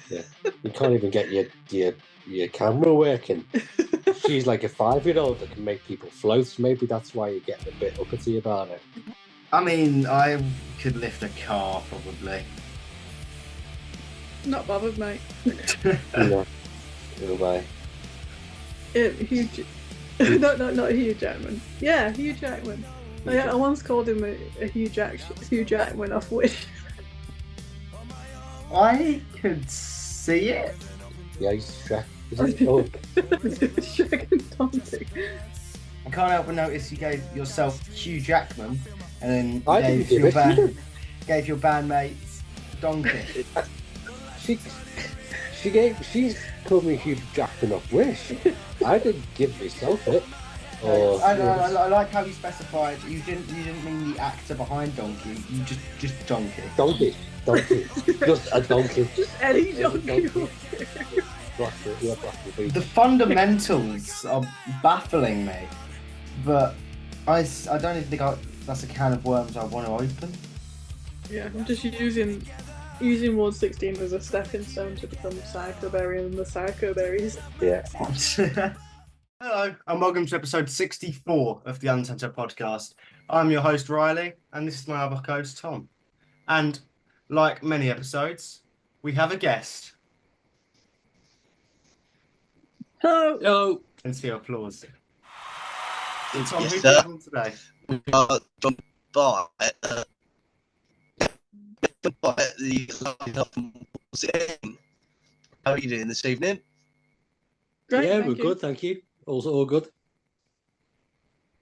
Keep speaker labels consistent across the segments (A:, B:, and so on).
A: Yeah. You can't even get your camera working. She's like a 5-year-old that can make people float. Maybe that's why you're getting a bit uppity about it.
B: I mean, I could lift a car, probably.
C: Not bothered, mate.
A: Yeah. Goodbye.
C: Hugh. Not Hugh Jackman. Yeah, Hugh Jackman. I once called him a Hugh Jackman off Wish.
B: I could see it.
A: Yeah, he's Shrek.
C: Shrek and Donkey.
B: I can't help but notice you gave yourself Hugh Jackman, and then
A: I
B: gave
A: didn't
B: your bandmate Donkey.
A: She's called me Hugh Jackman off Wish. I didn't give myself it.
B: I like how you specified you didn't mean the actor behind Donkey. You just Donkey.
A: Donkey. Just a donkey.
C: Just any donkey.
B: The fundamentals are baffling me, but I don't even think that's a can of worms I want to open.
C: Yeah, I'm just using Ward 16 as a stepping stone to become Psychoberry and the Psychoberries.
A: Yeah.
B: Hello, and welcome to episode 64 of the UNCNTRD podcast. I'm your host, Riley, and this is my other co-host, Tom. And like many episodes, we have a guest.
C: Hello.
A: Hello.
B: Let's hear applause. So, Tom,
D: Yes,
B: who's
D: sir.
B: on today?
D: We are joined by the lineup from Ward 16. How are you doing this evening?
C: Great,
A: Yeah,
C: thank
A: we're
C: you.
A: good, thank you. Also all good.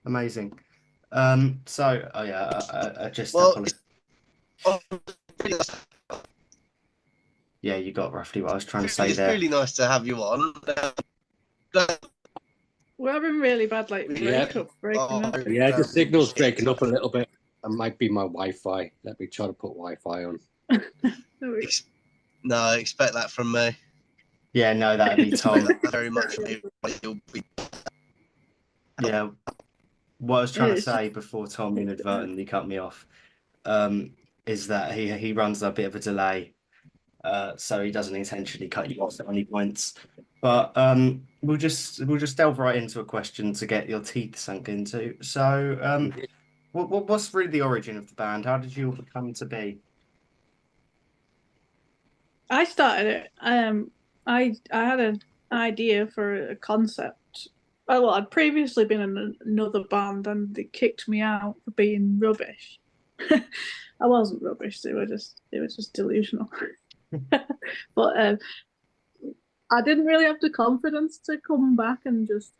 B: Amazing. I just
D: Well,
B: apologize.
D: Oh,
B: Yeah, you got roughly what I was trying to say
D: it's
B: there.
D: really nice to have you on.
C: We're having really bad
A: Yeah.
C: breaking up.
A: Yeah, the signal's breaking up a little bit. It might be my Wi-Fi. Let me try to put Wi-Fi on.
D: No, expect that from me.
B: Yeah, no, that'd be Tom.
D: Very much. You'll be
B: Yeah, what I was trying to say before Tom inadvertently cut me off is that he runs a bit of a delay, so he doesn't intentionally cut you off at any points. But we'll just delve right into a question to get your teeth sunk into. So, what's really the origin of the band? How did you all come to be?
C: I started it. I had an idea for a concept. Well, I'd previously been in another band and they kicked me out for being rubbish. I wasn't rubbish. They were just delusional. But I didn't really have the confidence to come back and just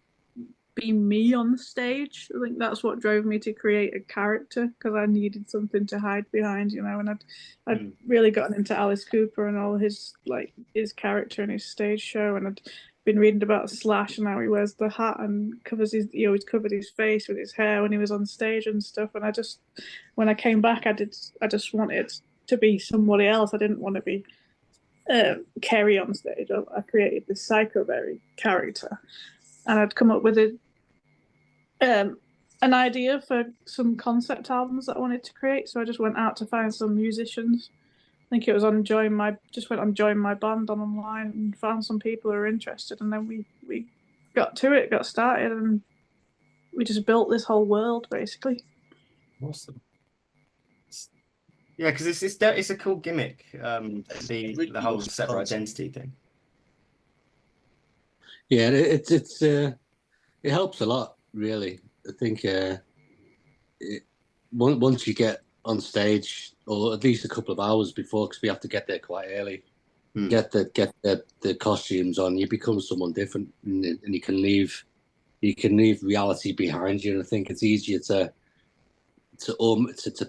C: be me on the stage. I think that's what drove me to create a character, because I needed something to hide behind, and I'd really gotten into Alice Cooper and all his character and his stage show, and I'd been reading about Slash and how he wears the hat and he always covered his face with his hair when he was on stage and stuff. And when I came back, I just wanted to be somebody else. I didn't want to be Kerry on stage. I created this Psychoberry character, and I'd come up with an idea for some concept albums that I wanted to create. So I just went out to find some musicians. I think it was on Join My Band online, and found some people who were interested, and then we got started, and we just built this whole world basically.
B: Awesome. Yeah, because it's a cool gimmick. The whole separate identity thing.
A: Yeah, it helps a lot, really. I think once you get on stage, or at least a couple of hours before, because we have to get there quite early, get the costumes on, you become someone different, and you can leave reality behind you. And I think it's easier to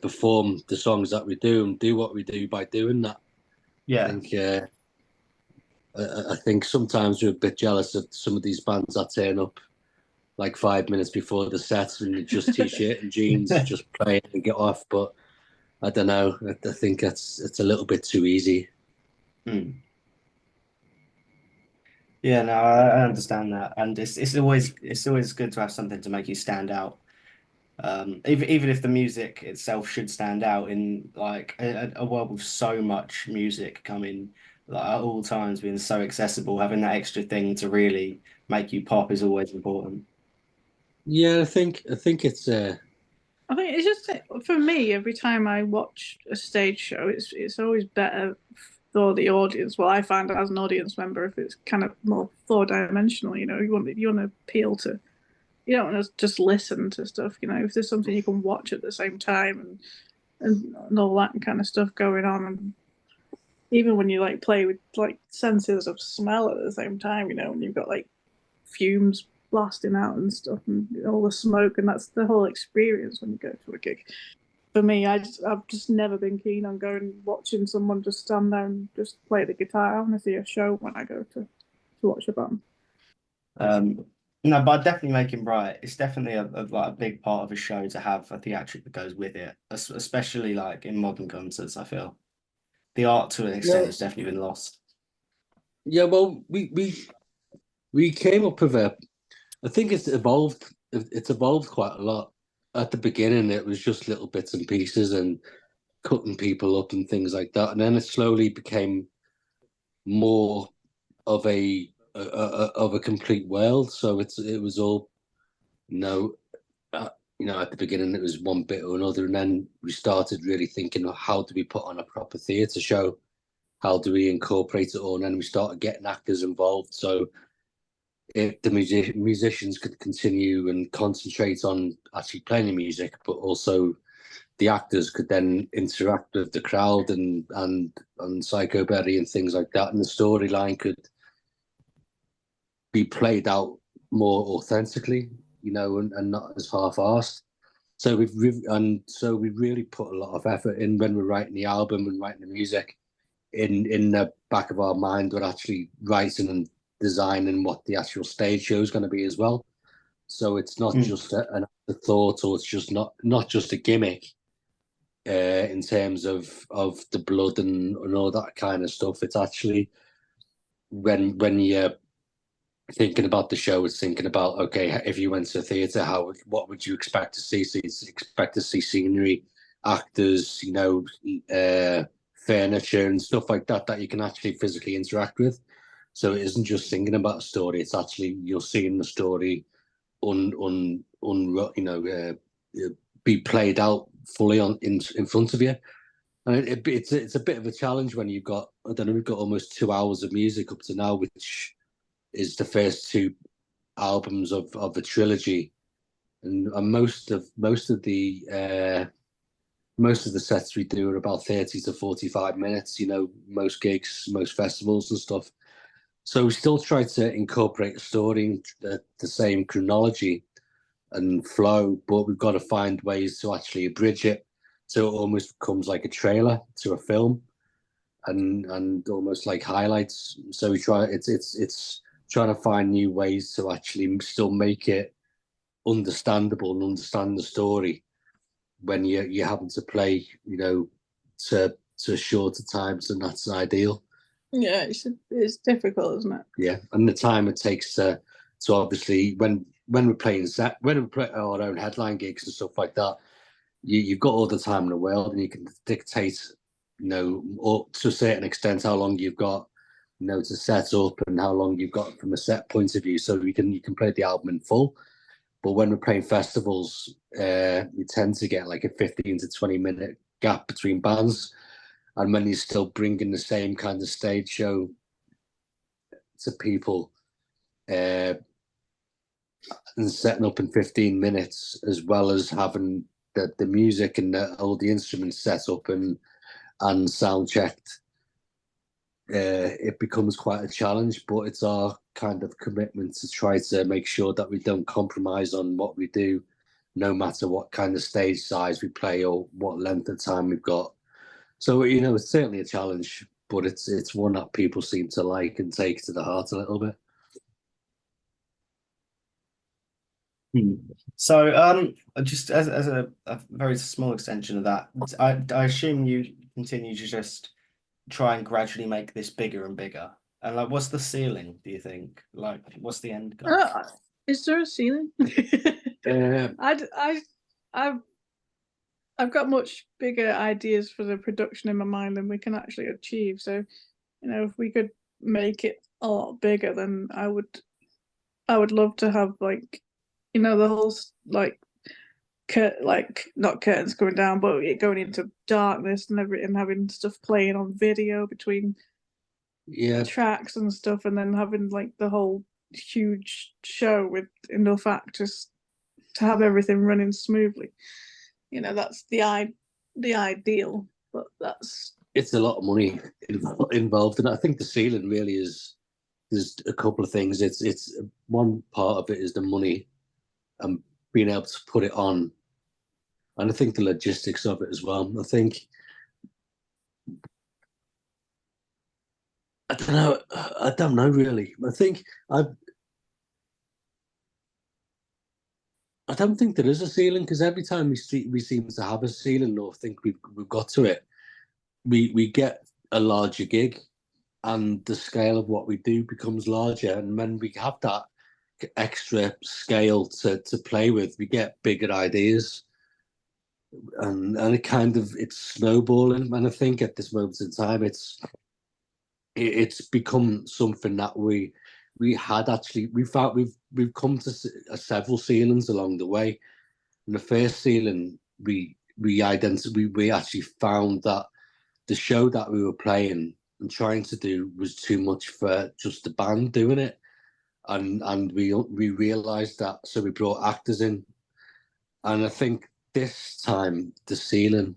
A: perform the songs that we do and do what we do by doing that.
B: Yeah,
A: I think sometimes we're a bit jealous of some of these bands that turn up like 5 minutes before the set and you're just t-shirt and jeans, just play and get off. But I don't know. I think it's a little bit too easy.
B: Yeah, no, I understand that, and it's always good to have something to make you stand out. Even if the music itself should stand out in like a world with so much music coming like, at all times, being so accessible, having that extra thing to really make you pop is always important.
A: Yeah, I think it's
C: I think it's just for me. Every time I watch a stage show, it's always better for the audience. Well, I find as an audience member, if it's kind of more four-dimensional, you want to appeal to. You don't want to just listen to stuff. If there's something you can watch at the same time and all that kind of stuff going on, and even when you like play with like senses of smell at the same time, when you've got like fumes blasting out and stuff and all the smoke, and that's the whole experience when you go to a gig. For me, I've just never been keen on going watching someone just stand there and just play the guitar. I want to see a show when I go to watch a band.
B: No, but I'd definitely make him right. It's definitely like a big part of a show to have a theatric that goes with it, especially like in modern concerts. I feel the art to an extent has definitely been lost.
A: Yeah, well, we came up with I think it's evolved. It's evolved quite a lot. At the beginning, it was just little bits and pieces and cutting people up and things like that, and then it slowly became more of a complete world. So it was all, you know, at the beginning it was one bit or another, and then we started really thinking of how do we put on a proper theatre show, how do we incorporate it all, and then we started getting actors involved. So if the musicians could continue and concentrate on actually playing the music, but also the actors could then interact with the crowd and Psychoberry and things like that, and the storyline could be played out more authentically, and not as half-assed. So we've really put a lot of effort in when we're writing the album and writing the music. In the back of our mind, we're actually writing and designing what the actual stage show is going to be as well. So it's not just an afterthought, or it's just not just a gimmick in terms of the blood and all that kind of stuff. It's actually when you're thinking about the show, it's thinking about, okay, if you went to a theatre, what would you expect to see? So you expect to see scenery, actors, furniture and stuff like that you can actually physically interact with. So it isn't just thinking about a story; it's actually you're seeing the story be played out fully in front of you. And it's a bit of a challenge when we've got almost 2 hours of music up to now, which is the first two albums of a trilogy, and most of the sets we do are about 30 to 45 minutes. Most gigs, most festivals and stuff. So we still try to incorporate a story in the same chronology and flow, but we've got to find ways to actually abridge it, so it almost becomes like a trailer to a film, and almost like highlights. So we try. It's trying to find new ways to actually still make it understandable and understand the story when you're having to play, to shorter times, and that's ideal.
C: Yeah, it's difficult, isn't it?
A: Yeah, and the time it takes to obviously when we're playing our own headline gigs and stuff like that, you've got all the time in the world, and you can dictate, or to a certain extent, how long you've got, to set up and how long you've got from a set point of view, so you can play the album in full. But when we're playing festivals, we tend to get like a 15 to 20-minute gap between bands, and when you're still bringing the same kind of stage show to people and setting up in 15 minutes, as well as having the music and all the instruments set up and sound checked, it becomes quite a challenge. But it's our kind of commitment to try to make sure that we don't compromise on what we do, no matter what kind of stage size we play or what length of time we've got. So it's certainly a challenge, but it's one that people seem to like and take to the heart a little bit.
B: So, just as a very small extension of that, I assume you continue to just try and gradually make this bigger and bigger. And like, what's the ceiling, do you think? Like, what's the end goal?
C: Is there a ceiling? I've got much bigger ideas for the production in my mind than we can actually achieve. So, if we could make it a lot bigger, then I would love to have like, the whole like not curtains coming down, but it going into darkness and everything, having stuff playing on video between tracks and stuff, and then having like the whole huge show with enough actors to have everything running smoothly. That's the ideal, but
A: it's a lot of money involved, and I think the ceiling really is. There's a couple of things. It's one part of it is the money and being able to put it on, and I think the logistics of it as well. I don't know. I don't know really. I don't think there is a ceiling, because every time we seem to have a ceiling or think we've got to it, we get a larger gig, and the scale of what we do becomes larger. And when we have that extra scale to play with, we get bigger ideas, and it's snowballing. And I think at this moment in time, it's become something that we found we've come to several ceilings along the way. And the first ceiling we actually found that the show that we were playing and trying to do was too much for just the band doing it, and we realized that, so we brought actors in. And I think this time the ceiling,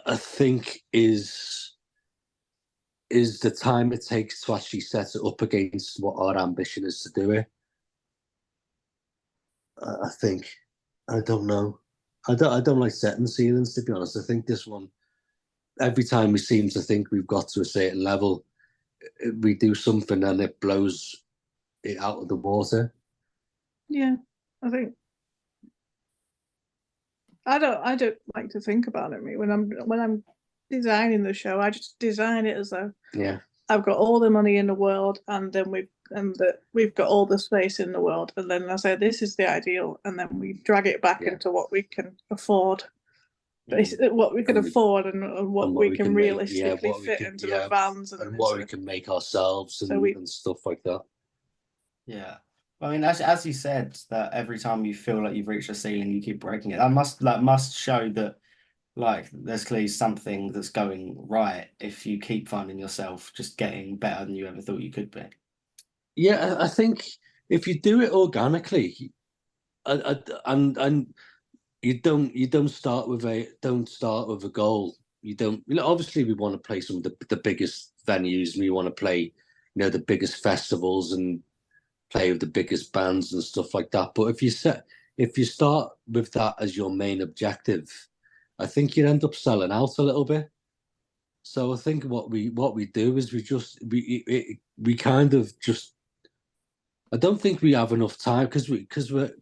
A: I think, is the time it takes to actually set it up against what our ambition is to do it. I think, I don't know. I don't like setting ceilings, to be honest. I think this one, every time we seem to think we've got to a certain level, we do something and it blows it out of the water.
C: Yeah, I think I don't like to think about it. When I'm designing the show, I just design it as though I've got all the money in the world, and then we've got all the space in the world, and then I say this is the ideal, and then we drag it back into what we can afford, basically what we can afford, and what we can realistically fit into the vans,
A: and what we can make ourselves, and stuff like that.
B: Yeah. I mean, as you said, that every time you feel like you've reached a ceiling, you keep breaking it. That must show that, like, there's clearly something that's going right if you keep finding yourself just getting better than you ever thought you could be.
A: Yeah, I think if you do it organically, and you don't start with a goal. You don't. Obviously, we want to play some of the biggest venues, and we want to play, the biggest festivals and play with the biggest bands and stuff like that. But if you start with that as your main objective, I think you end up selling out a little bit. So I think what we do is we kind of just. I don't think we have enough time, because we're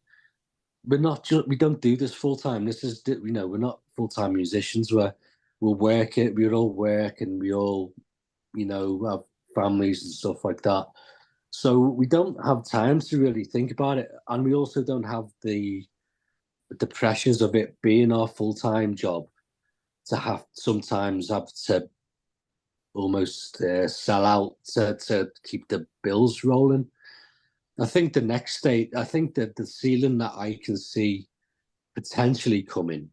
A: not just, we don't do this full time. This is, we're not full time musicians. We all work, and we all have families and stuff like that. So we don't have time to really think about it, and we also don't have the pressures of it being our full-time job to sometimes have to almost sell out to keep the bills rolling. I think the next state, I think that the ceiling that I can see potentially coming,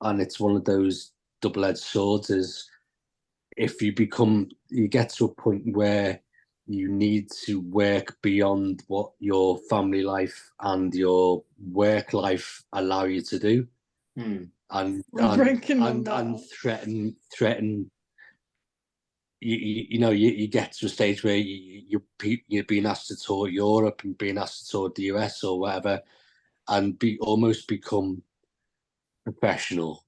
A: and it's one of those double-edged swords, is if you get to a point where you need to work beyond what your family life and your work life allow you to do, and threaten. You get to a stage where you're being asked to tour Europe and being asked to tour the US or whatever, and almost become professional,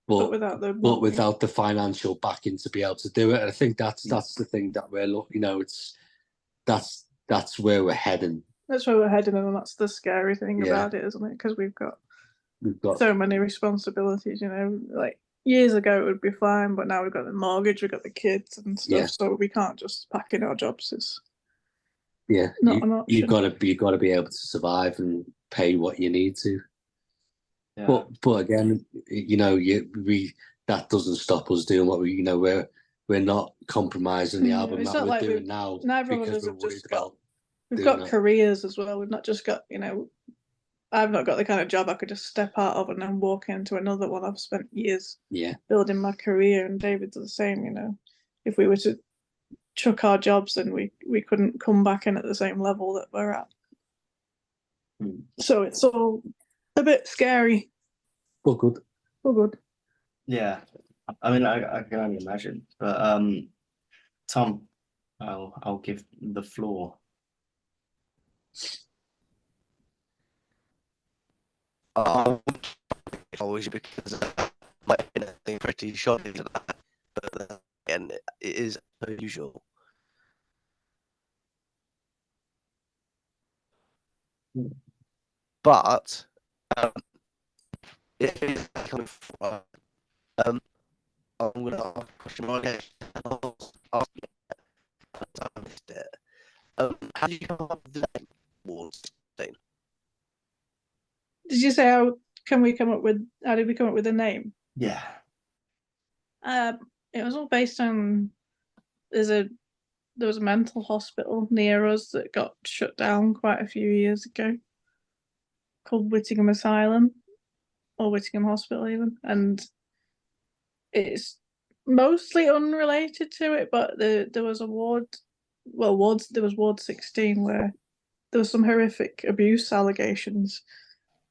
A: but without the financial backing to be able to do it. And I think that's the thing that we're looking. That's where we're heading.
C: That's where we're heading, and that's the scary thing about it, isn't it? Because we've got so many responsibilities. Like years ago it would be fine, but now we've got the mortgage, we've got the kids and stuff, so we can't just pack in our jobs.
A: Yeah,
C: not an option.
A: you've got to be able to survive and pay what you need to.
B: Yeah.
A: But again, that doesn't stop us doing what we're not compromising the album
C: It's
A: that
C: not
A: we're
C: like
A: doing now
C: neither of
A: because
C: us
A: we're
C: have
A: worried
C: just got.
A: about.
C: We've
A: doing
C: got
A: that.
C: careers as well. We've not just got, I've not got the kind of job I could just step out of and then walk into another one. I've spent years building my career, and David's the same. If we were to chuck our jobs, then we couldn't come back in at the same level that we're at. So it's all a bit scary.
A: Well, good.
B: Yeah. I mean, I can only imagine. But Tom, I'll give the floor.
D: Always because might have been a thing pretty shocking to that, but and it is unusual. But it is coming from, I'm going to ask a question. I missed it. How did you come up with the name Ward 16?
C: Did you say how did we come up with a name?
B: Yeah.
C: It was all based on there was a mental hospital near us that got shut down quite a few years ago, called Whittingham Asylum, or Whittingham Hospital even, and it's mostly unrelated to it, but there was a ward. Well, there was Ward 16 where there was some horrific abuse allegations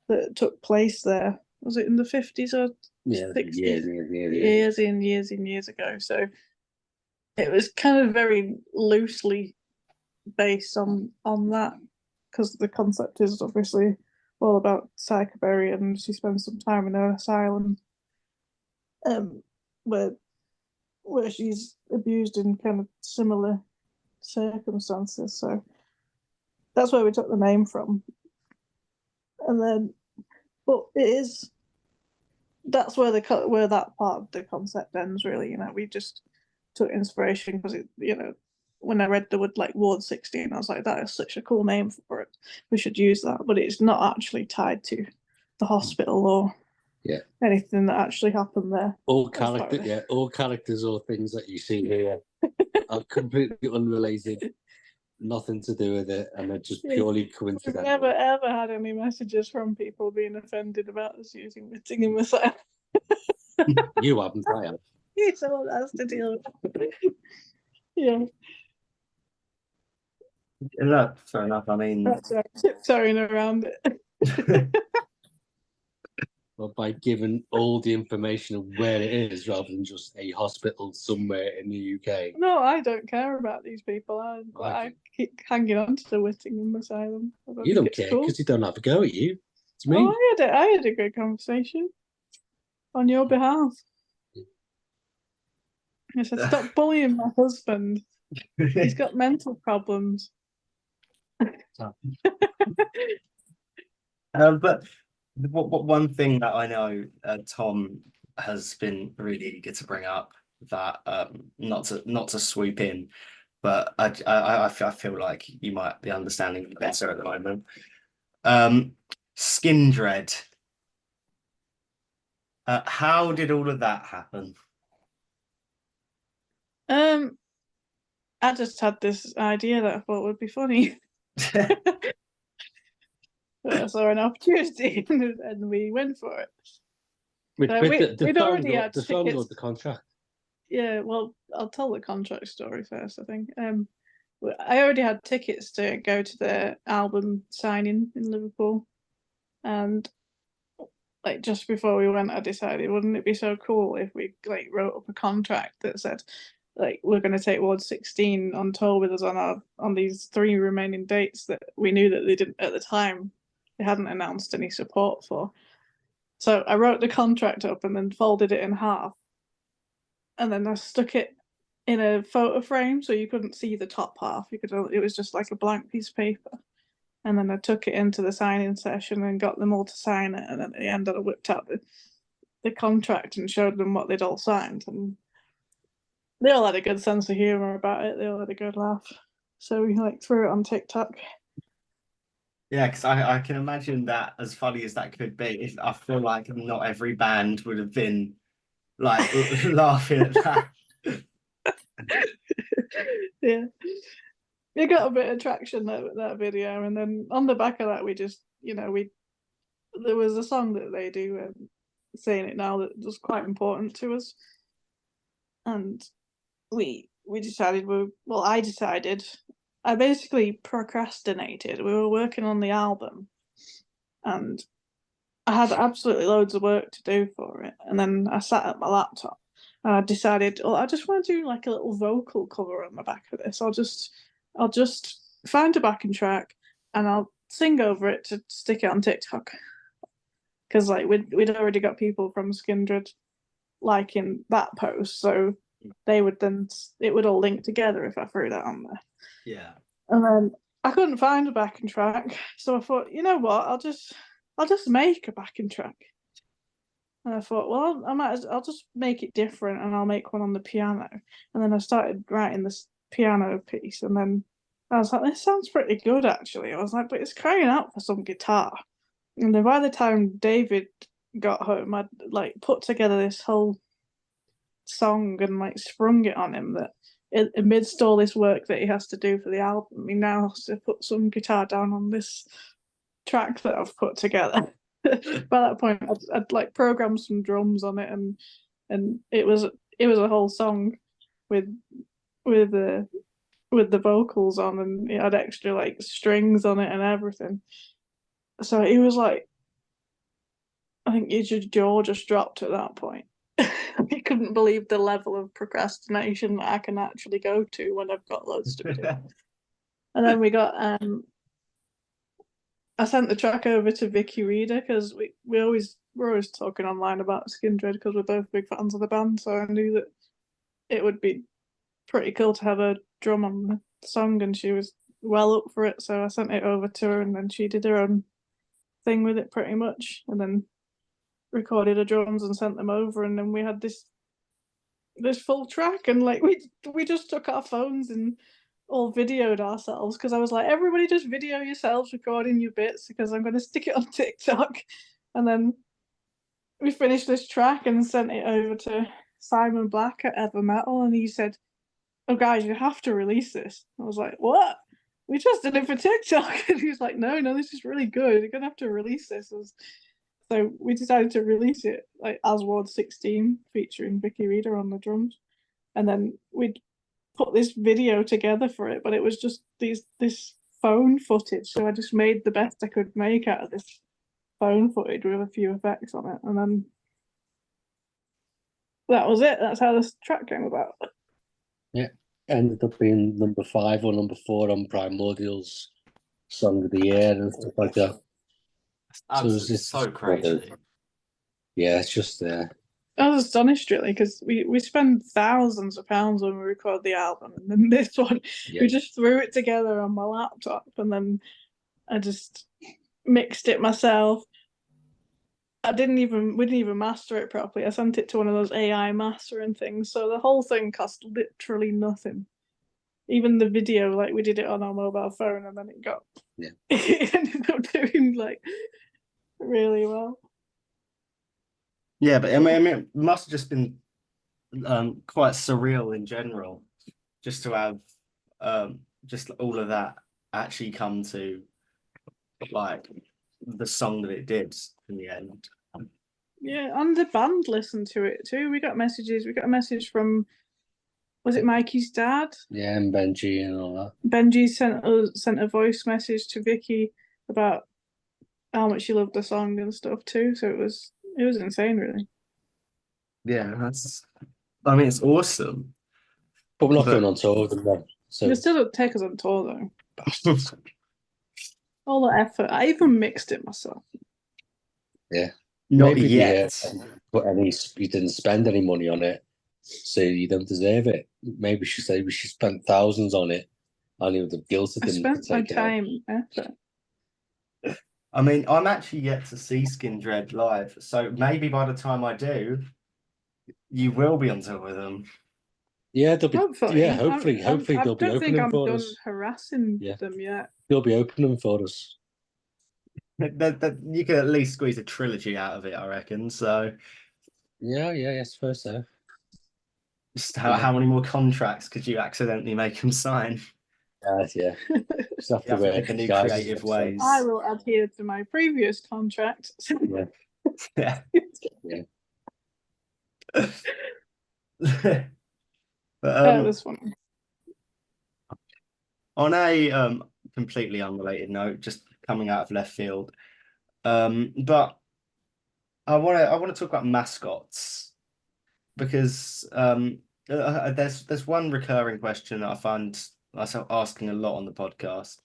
C: that took place there. Was it in the 50s or 60s? Years ago. So it was kind of very loosely based on that, because the concept is obviously all about psychoberry, and she spends some time in an asylum where she's abused in kind of similar circumstances. So that's where we took the name from. And then, but that's where that part of the concept ends, really. We just took inspiration because when I read the word like Ward 16, I was like, that is such a cool name for it. We should use that. But it's not actually tied to the hospital or anything that actually happened there.
A: All characters or things that you see here are completely unrelated, nothing to do with it, and they're just purely coincidental.
C: We've never ever had any messages from people being offended about us using Whittingham Asylum.
A: You haven't, I have.
C: Someone has to deal with it. Yeah.
B: No, fair enough. I mean,
C: That's right. Tiptoeing around it.
A: Well, by giving all the information of where it is rather than just a hospital somewhere in the UK.
C: No, I don't care about these people. I keep hanging on to the Whittingham Asylum.
A: You don't care because you don't have a go at you. It's me.
C: Oh, I had a good conversation on your behalf. I said, stop bullying my husband. He's got mental problems.
B: But one thing that I know Tom has been really eager to bring up, that not to swoop in, but I feel like you might be understanding better at the moment. Skin dread. How did all of that happen?
C: I just had this idea that I thought would be funny. I saw an opportunity and we went for it.
A: We'd already had the song or the contract.
C: Yeah, well, I'll tell the contract story first, I think. I already had tickets to go to the album signing in Liverpool, and like just before we went, I decided, wouldn't it be so cool if we like wrote up a contract that said, like, we're going to take Ward 16 on tour with us on these 3 remaining dates that we knew that they didn't at the time. They hadn't announced any support for. So I wrote the contract up and then folded it in half. And then I stuck it in a photo frame so you couldn't see the top half. It was just like a blank piece of paper. And then I took it into the signing session and got them all to sign it. And at the end, I whipped out the contract and showed them what they'd all signed. And they all had a good sense of humour about it. They all had a good laugh. So we like threw it on TikTok.
B: Yeah, because I can imagine that, as funny as that could be, I feel like not every band would have been like laughing at that.
C: Yeah. It got a bit of traction, that video, and then on the back of that we just, there was a song that they do, Saying It Now, that was quite important to us. And we decided, I basically procrastinated. We were working on the album and I had absolutely loads of work to do for it. And then I sat at my laptop and I decided, I just want to do like a little vocal cover on the back of this. I'll just find a backing track and I'll sing over it to stick it on TikTok. Because like we'd already got people from Skindred liking that post, so it would all link together if I threw that on there.
B: Yeah.
C: And then I couldn't find a backing track, so I thought, you know what, I'll just make a backing track. And I thought, well, I'll just make it different, and I'll make one on the piano. And then I started writing this piano piece, and then I was like, this sounds pretty good, actually. I was like, but it's crying out for some guitar. And then by the time David got home, I'd like put together this whole song and like sprung it on him that amidst all this work that he has to do for the album, he now has to put some guitar down on this track that I've put together. By that point, I'd like programmed some drums on it, and it was a whole song with the vocals on, and it had extra like strings on it and everything. So he was like, I think his jaw just dropped at that point. He couldn't believe the level of procrastination that I can actually go to when I've got loads to do. And then I sent the track over to Vicky Reader because we're always talking online about Skindred because we're both big fans of the band. So I knew that it would be pretty cool to have a drum on the song, and she was well up for it. So I sent it over to her, and then she did her own thing with it pretty much, and then recorded the drums and sent them over, and then we had this full track, and like we just took our phones and all videoed ourselves, because I was like, everybody just video yourselves recording your bits because I'm going to stick it on TikTok. And then we finished this track and sent it over to Simon Black at Ever Metal, and he said, oh guys, you have to release this. I was like, what? We just did it for TikTok. And he was like, no, this is really good, you're gonna have to release this. So we decided to release it like as Ward 16, featuring Vicky Reader on the drums. And then we'd put this video together for it, but it was just this phone footage. So I just made the best I could make out of this phone footage with a few effects on it. And then that was it. That's how this track came about.
A: Yeah. Ended up being number 5 or number 4 on Primordial's Song of the Year and stuff like that.
B: So crazy.
A: Yeah, it's just there.
C: I was astonished, really, because we spend thousands of pounds when we record the album, and then this one, we just threw it together on my laptop, and then I just mixed it myself. We didn't even master it properly. I sent it to one of those AI mastering things, so the whole thing cost literally nothing. Even the video, like we did it on our mobile phone, and then it ended up doing like really well.
B: Yeah, but I mean, it must have just been quite surreal in general, just to have just all of that actually come to like the song that it did in the end.
C: Yeah, and the band listened to it too. We got a message from, was it Mikey's dad?
A: Yeah, and Benji and all that.
C: Benji sent a voice message to Vicky about how much she loved the song and stuff too. So it was insane, really.
B: Yeah, it's awesome.
A: But we're not going on tour with them then. So
C: They still don't take us on tour though. Bastards. All the effort. I even mixed it myself.
A: Yeah.
B: Not yet.
A: You didn't spend any money on it, so you don't deserve it. Maybe she spent thousands on it. I knew the guilt of them.
C: I spent my time and effort.
B: I mean, I'm actually yet to see Skindred live, so maybe by the time I do, you will be on tour with them.
A: Yeah, they'll be.
C: Hopefully,
A: Yeah, hopefully
C: I
A: they'll be
C: don't think
A: opening
C: I'm
A: for
C: done
A: us.
C: harassing them yet.
A: They'll be opening for us.
B: You could at least squeeze a trilogy out of it, I reckon. So,
A: Yeah, suppose so.
B: just how many more contracts could you accidentally make them sign?
A: Yeah. Just have
B: You have to think of new creative ways.
C: I will adhere to my previous contract.
B: Yeah.
A: Yeah.
B: But,
C: That was funny.
B: on a completely unrelated note, just coming out of left field, but I want to talk about mascots because there's one recurring question that I find myself asking a lot on the podcast,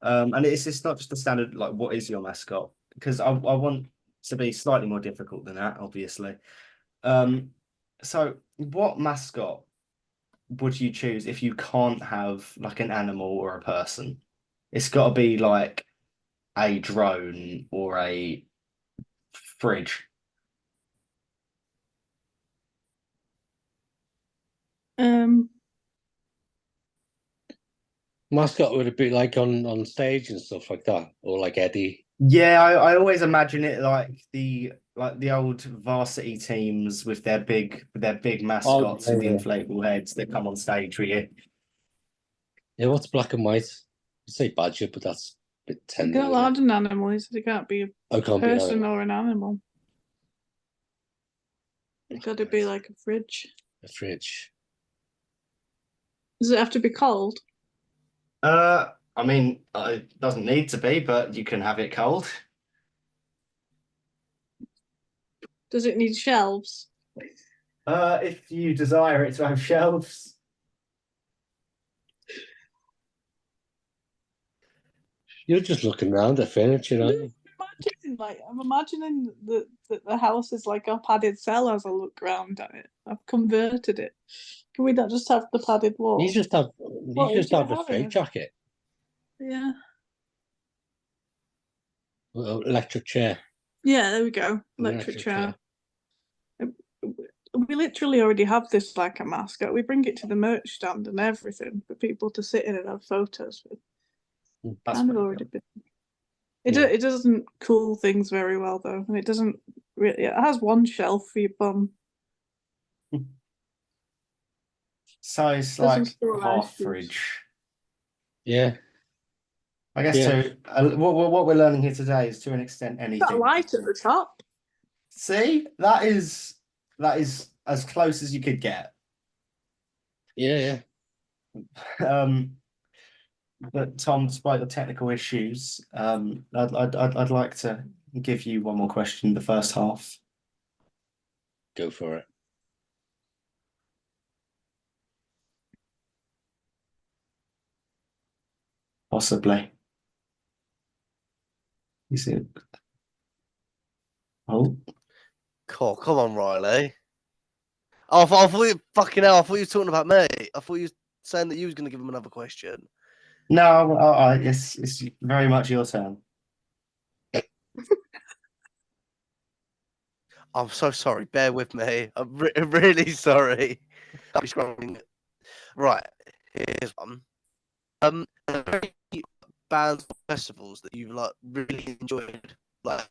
B: and it's not just the standard like what is your mascot, because I want to be slightly more difficult than that, obviously. So what mascot would you choose if you can't have like an animal or a person? It's got to be like a drone or a fridge.
A: Mascot would it be like on stage and stuff like that, or like Eddie?
B: Yeah, I always imagine it like the old varsity teams with their big mascots with the inflatable heads that come on stage with you.
A: Yeah, what's black and white? I'd say badger, but that's a bit
C: You
A: tender.
C: can't allowed an animal. It can't be a person or an animal. It's got to be like a fridge.
A: A fridge.
C: Does it have to be cold?
B: I mean, it doesn't need to be, but you can have it cold.
C: Does it need shelves?
B: If you desire it to have shelves.
A: You're just looking around at furniture, aren't you?
C: I'm imagining that the house is like a padded cell as I look around at it. I've converted it. Can we not just have the padded wall?
A: You just have a straight jacket.
C: Yeah.
A: Electric chair.
C: Yeah, there we go. Electric chair. We literally already have this like a mascot. We bring it to the merch stand and everything for people to sit in and have photos with.
B: That's
C: kind of already been. It doesn't cool things very well though, and it doesn't really. It has one shelf for your bum.
B: So it's like half fridge.
A: Yeah.
B: I guess what we're learning here today is to an extent anything.
C: Got a light at the top.
B: See, that is as close as you could get.
A: Yeah.
B: But Tom, despite the technical issues, I'd like to give you one more question. The first half.
A: Go for it.
B: Possibly. You see it? Oh.
D: Cool. Come on, Riley. Oh, I thought you fucking hell. I thought you were talking about me. I thought you were saying that you was going to give him another question.
B: No, it's very much your turn.
D: I'm so sorry. Bear with me. I'm really sorry. I'll be scrolling. Right. Here's one. Bands or festivals that you've like really enjoyed, like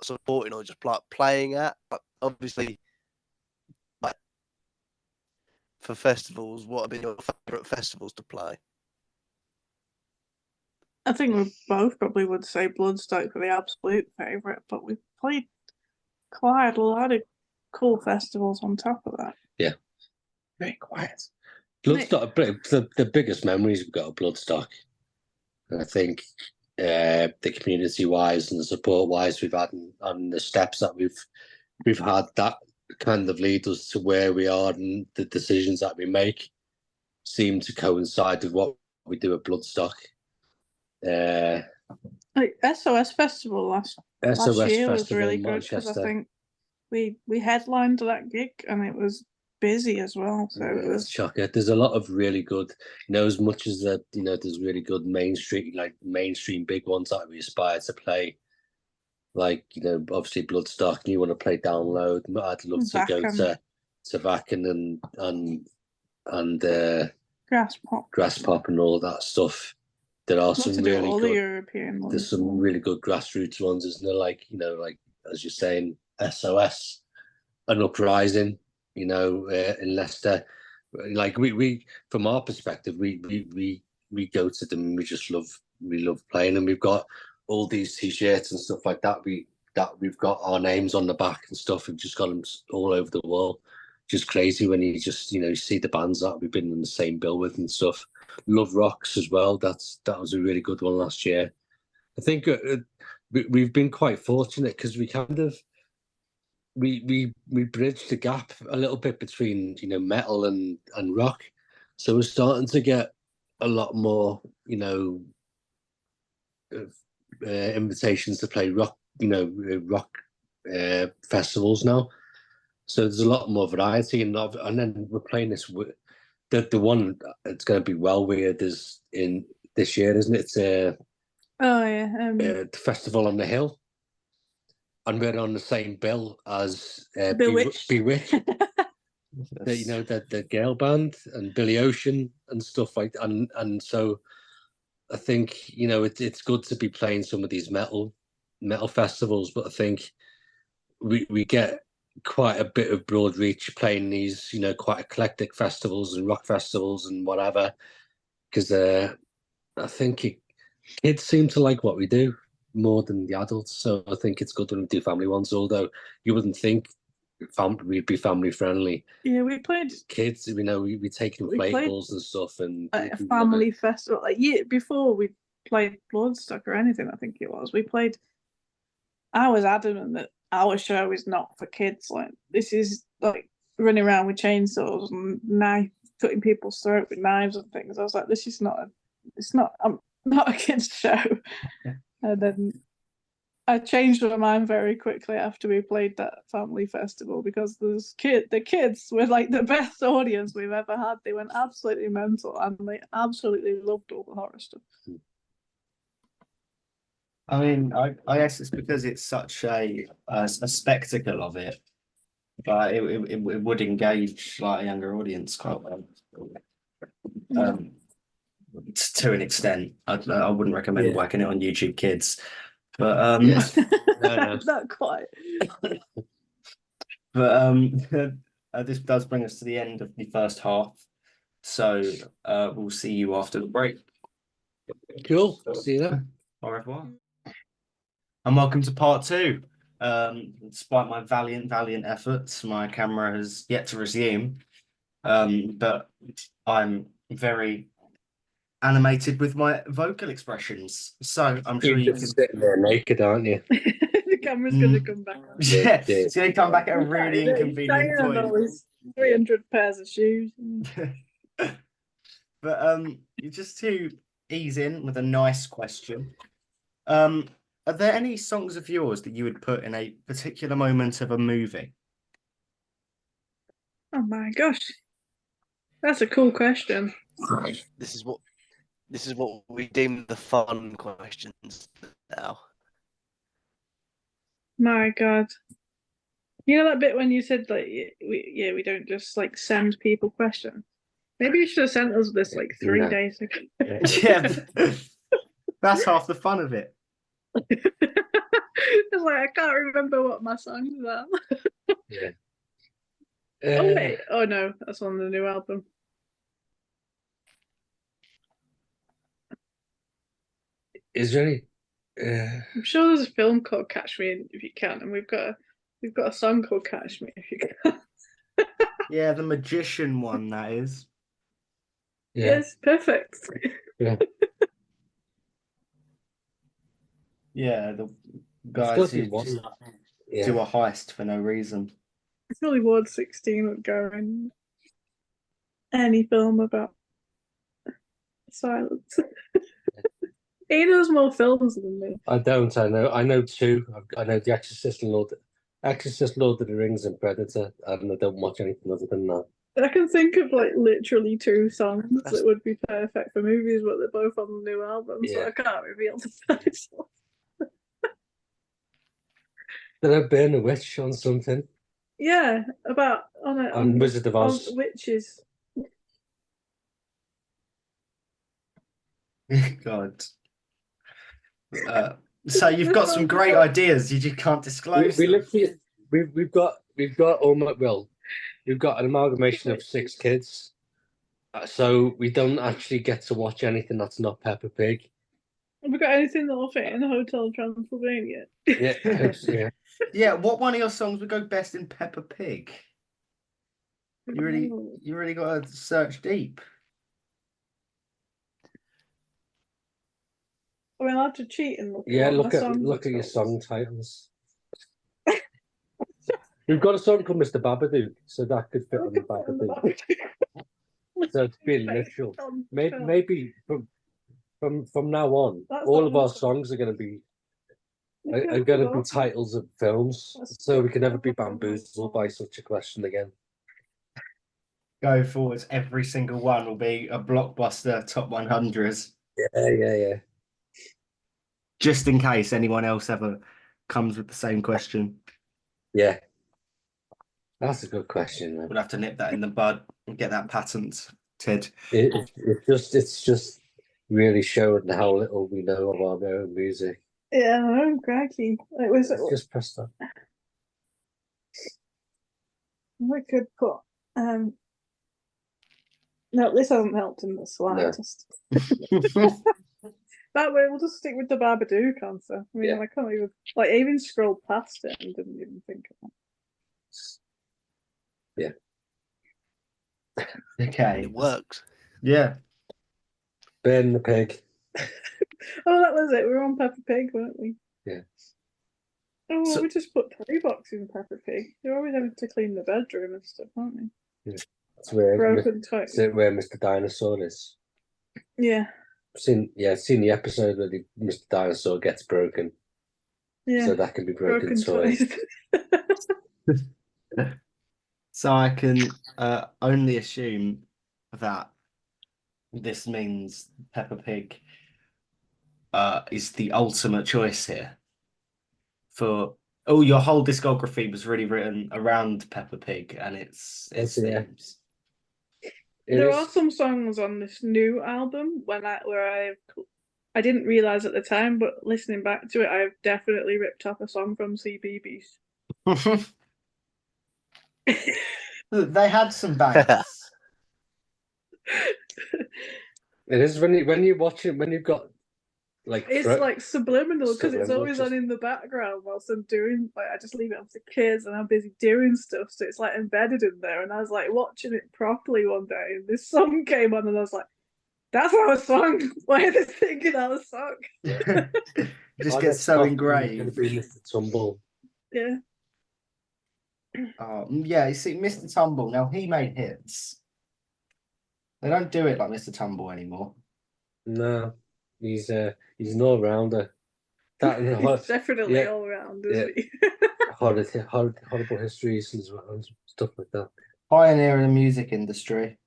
D: supporting or just like playing at. Like, obviously, like for festivals, what have been your favourite festivals to play?
C: I think we both probably would say Bloodstock for the absolute favourite, but we've played quite a lot of cool festivals on top of that.
A: Yeah. Very quiet. Bloodstock, the biggest memories we've got of Bloodstock. And I think the community-wise and the support-wise we've had and the steps that we've had that kind of lead us to where we are, and the decisions that we make seem to coincide with what we do at Bloodstock.
C: Like SOS Festival last year was really good because I think we headlined that gig and it was busy as well. So it was
A: shocker. There's a lot of really good, as much as that, there's really good mainstream big ones that we aspire to play. Like, obviously Bloodstock, and you want to play Download. I'd love to go to Vakken and and
C: Grass Pop
A: and all that stuff. There are
C: What
A: some
C: to do
A: really
C: all the
A: good.
C: European ones.
A: There's some really good grassroots ones, isn't there? Like, you know, like as you're saying, SOS, an Uprising, you know, in Leicester. Like we from our perspective, we go to them and we love playing, and we've got all these t-shirts and stuff like that. We've got our names on the back and stuff, and just got them all over the world. Just crazy when you just, you know, see the bands that we've been in the same bill with and stuff. Love Rocks as well. That was a really good one last year. I think we've been quite fortunate because we kind of we bridged the gap a little bit between, you know, metal and rock. So we're starting to get a lot more, you know, invitations to play rock, you know, rock festivals now. So there's a lot more variety, and then we're playing this. The one that's going to be well weird is in this year, isn't it? It's the Festival on the Hill, and we're on the same bill as
C: Bewitched.
A: You know, the girl band and Billy Ocean and stuff like that. And so I think, you know, it's good to be playing some of these metal festivals, but I think we get quite a bit of broad reach playing these, you know, quite eclectic festivals and rock festivals and whatever, because I think kids seem to like what we do more than the adults. So I think it's good when we do family ones, although you wouldn't think we'd be family friendly.
C: Yeah, we played
A: kids, you know, we take inflatables and stuff, and
C: a family festival. Like before we played Bloodstock or anything, I think it was. I was adamant that our show is not for kids. Like, this is like running around with chainsaws and cutting people's throat with knives and things. I was like, this is not a kids show.
B: Yeah.
C: And then I changed my mind very quickly after we played that family festival, because the kids were like the best audience we've ever had. They went absolutely mental and they absolutely loved all the horror stuff.
B: I mean, I guess it's because it's such a spectacle of it, but it would engage like a younger audience quite well. To an extent, I wouldn't recommend whacking it on YouTube Kids, but
A: no.
C: Not quite.
B: But this does bring us to the end of the first half, so we'll see you after the break.
A: Cool. See you then.
B: Au revoir. And welcome to part two. Despite my valiant efforts, my camera has yet to resume. But I'm very animated with my vocal expressions. So I'm sure you can
A: sitting there naked, aren't you?
C: The camera's going to come back on.
B: Yeah, it's going to come back at a really inconvenient point.
C: All these 300 pairs of shoes.
B: But just to ease in with a nice question, are there any songs of yours that you would put in a particular moment of a movie?
C: Oh my gosh, that's a cool question.
D: This is what we deem the fun questions now.
C: My God, you know that bit when you said like we don't just like send people questions. Maybe you should have sent us this like 3 days ago.
B: Yeah, that's half the fun of it.
C: It's like I can't remember what my songs are.
A: Yeah.
C: Oh wait, oh no, that's on the new album.
A: Is there any?
C: I'm sure there's a film called Catch Me If You Can, and we've got a song called Catch Me If You Can.
B: Yeah, the magician one, that is.
A: Yeah.
C: Yes, perfect.
A: Yeah.
B: Yeah, the guys who just do a heist for no reason.
C: It's only Ward 16 would go in any film about silence. He knows more films than me.
A: I don't. I know two. I know The Exorcist, Lord of the Rings, and Predator, and I don't watch anything other than that.
C: I can think of like literally 2 songs that would be perfect for movies, but they're both on the new album, so I can't reveal the title.
A: Did I burn a witch on something?
C: Yeah, on
A: Wizard of Oz.
C: on witches.
B: God. So you've got some great ideas. You just can't disclose
A: We
B: them.
A: literally we've got we've got an amalgamation of 6 kids, so we don't actually get to watch anything that's not Peppa Pig.
C: Have we got anything that'll fit in Hotel Transylvania?
A: Yeah, yeah.
B: Yeah, what one of your songs would go best in Peppa Pig? You really got to search deep.
C: Are we allowed to cheat and look?
A: Yeah,
C: at
A: look at your song titles. We've got a song called Mr. Babadook, so that could fit on the Babadook. So it's being literal. Maybe from now on, all of our songs are going to be titles of films, so we can never be bamboozled by such a question again.
B: Go forwards, every single one will be a blockbuster top 100.
A: Yeah.
B: Just in case anyone else ever comes with the same question.
A: Yeah. That's a good question, man.
B: We'll have to nip that in the bud and get that patent, Ted.
A: It's just really showing how little we know of our own music.
C: Yeah, I'm cracky.
A: Let's just press that.
C: We could put no, this hasn't helped in the slightest.
A: No.
C: That way we'll just stick with the Babadook answer. I mean, I can't even scrolled past it and didn't even think of
A: it.
B: Yeah. Okay.
D: It works.
B: Yeah.
A: Burn the pig.
C: Oh, that was it. We were on Peppa Pig, weren't we?
A: Yeah.
C: Oh, well, we just put toy boxes in Peppa Pig. You're always having to clean the bedroom and stuff, aren't we?
A: Yeah. That's where
C: broken toy.
A: Is it where Mr. Dinosaur is?
C: Yeah.
A: I've seen the episode where Mr. Dinosaur gets broken.
C: Yeah.
A: So that can be broken toys.
B: So I can only assume that this means Peppa Pig is the ultimate choice here. Your whole discography was really written around Peppa Pig and its themes.
C: There are some songs on this new album where I didn't realize at the time, but listening back to it, I've definitely ripped off a song from CBeebies.
B: They had some bangers.
A: It is when you watch it, when you've got
C: it's like subliminal because it's always on in the background whilst I'm doing, I just leave it up to kids and I'm busy doing stuff, so it's like embedded in there. And I was like watching it properly one day and this song came on and I was like, that's our song. Why are they thinking our song?
B: It just gets so engraved.
A: Mr. Tumble.
C: Yeah.
B: Yeah, you see, Mr. Tumble, now he made hits. They don't do it like Mr. Tumble anymore.
A: No, he's an all-rounder.
C: He's definitely all-round, isn't he?
A: horrible histories and stuff like that.
B: Pioneer in the music industry.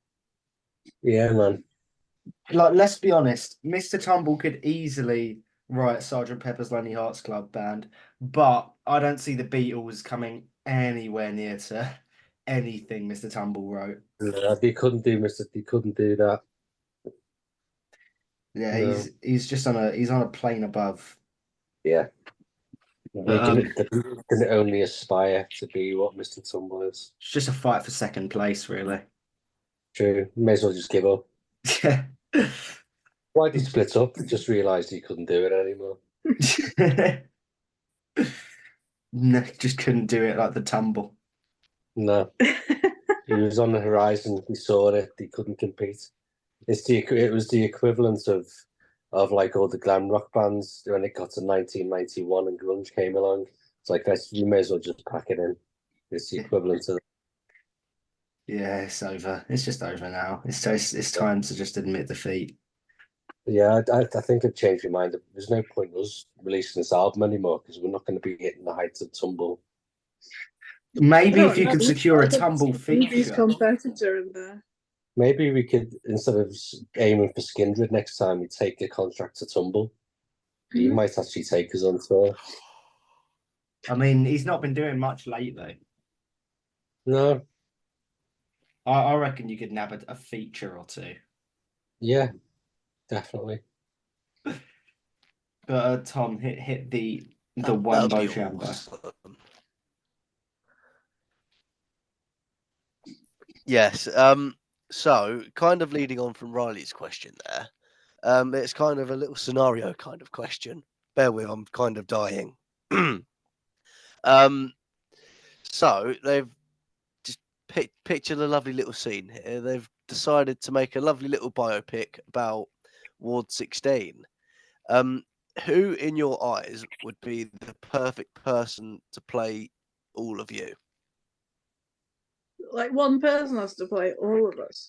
A: Yeah, man.
B: Like, let's be honest, Mr. Tumble could easily write Sgt. Pepper's Lonely Hearts Club Band, but I don't see the Beatles coming anywhere near to anything Mr. Tumble wrote.
A: No, they couldn't do that.
B: Yeah, no. He's just on a plane above.
A: Yeah. They can only aspire to be what Mr. Tumble is.
B: It's just a fight for second place, really.
A: True. May as well just give up.
B: Yeah.
A: Why did he split up? Just realised he couldn't do it anymore.
B: No, just couldn't do it like the Tumble.
A: No. He was on the horizon. He saw it. He couldn't compete. It was the equivalent of like all the glam rock bands when it got to 1991 and grunge came along. It's like, you may as well just pack it in. It's the equivalent of.
B: Yeah, it's over. It's just over now. It's time to just admit defeat.
A: Yeah, I think I've changed my mind. There's no point in us releasing this album anymore because we're not going to be hitting the heights of Tumble.
B: Maybe if you could secure a Tumble feature.
C: Competitor in there.
A: Maybe we could, instead of aiming for Skindred next time, we take a contract to Tumble. He might actually take us on tour.
B: I mean, he's not been doing much lately.
A: No.
B: I reckon you could nab a feature or two.
A: Yeah, definitely.
B: But Tom, hit the
D: That'll
B: Wombo
D: be
B: Jambo.
D: awesome. Yes. So, kind of leading on from Riley's question there, it's kind of a little scenario kind of question. Bear with, I'm kind of dying. So they've just pictured a lovely little scene here. They've decided to make a lovely little biopic about Ward 16. Who, in your eyes, would be the perfect person to play all of you?
C: Like one person has to play all of us.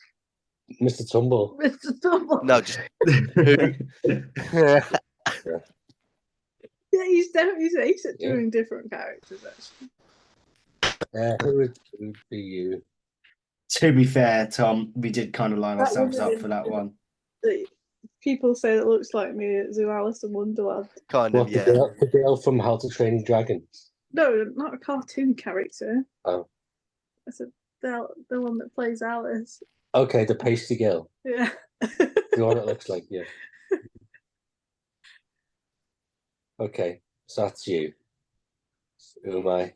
A: Mr. Tumble.
C: Mr. Tumble.
D: No, just
C: Yeah, he's definitely ace at doing different characters, actually.
A: Who would be you?
B: To be fair, Tom, we did kind of line ourselves up for that one.
C: People say it looks like me as in Alice in Wonderland.
D: kind of, yeah.
A: The girl from How to Train Your Dragon?
C: No, not a cartoon character.
A: Oh.
C: I said the one that plays Alice.
A: Okay, the pasty girl.
C: Yeah.
A: The one that looks like you. Okay, so that's you. Who am I?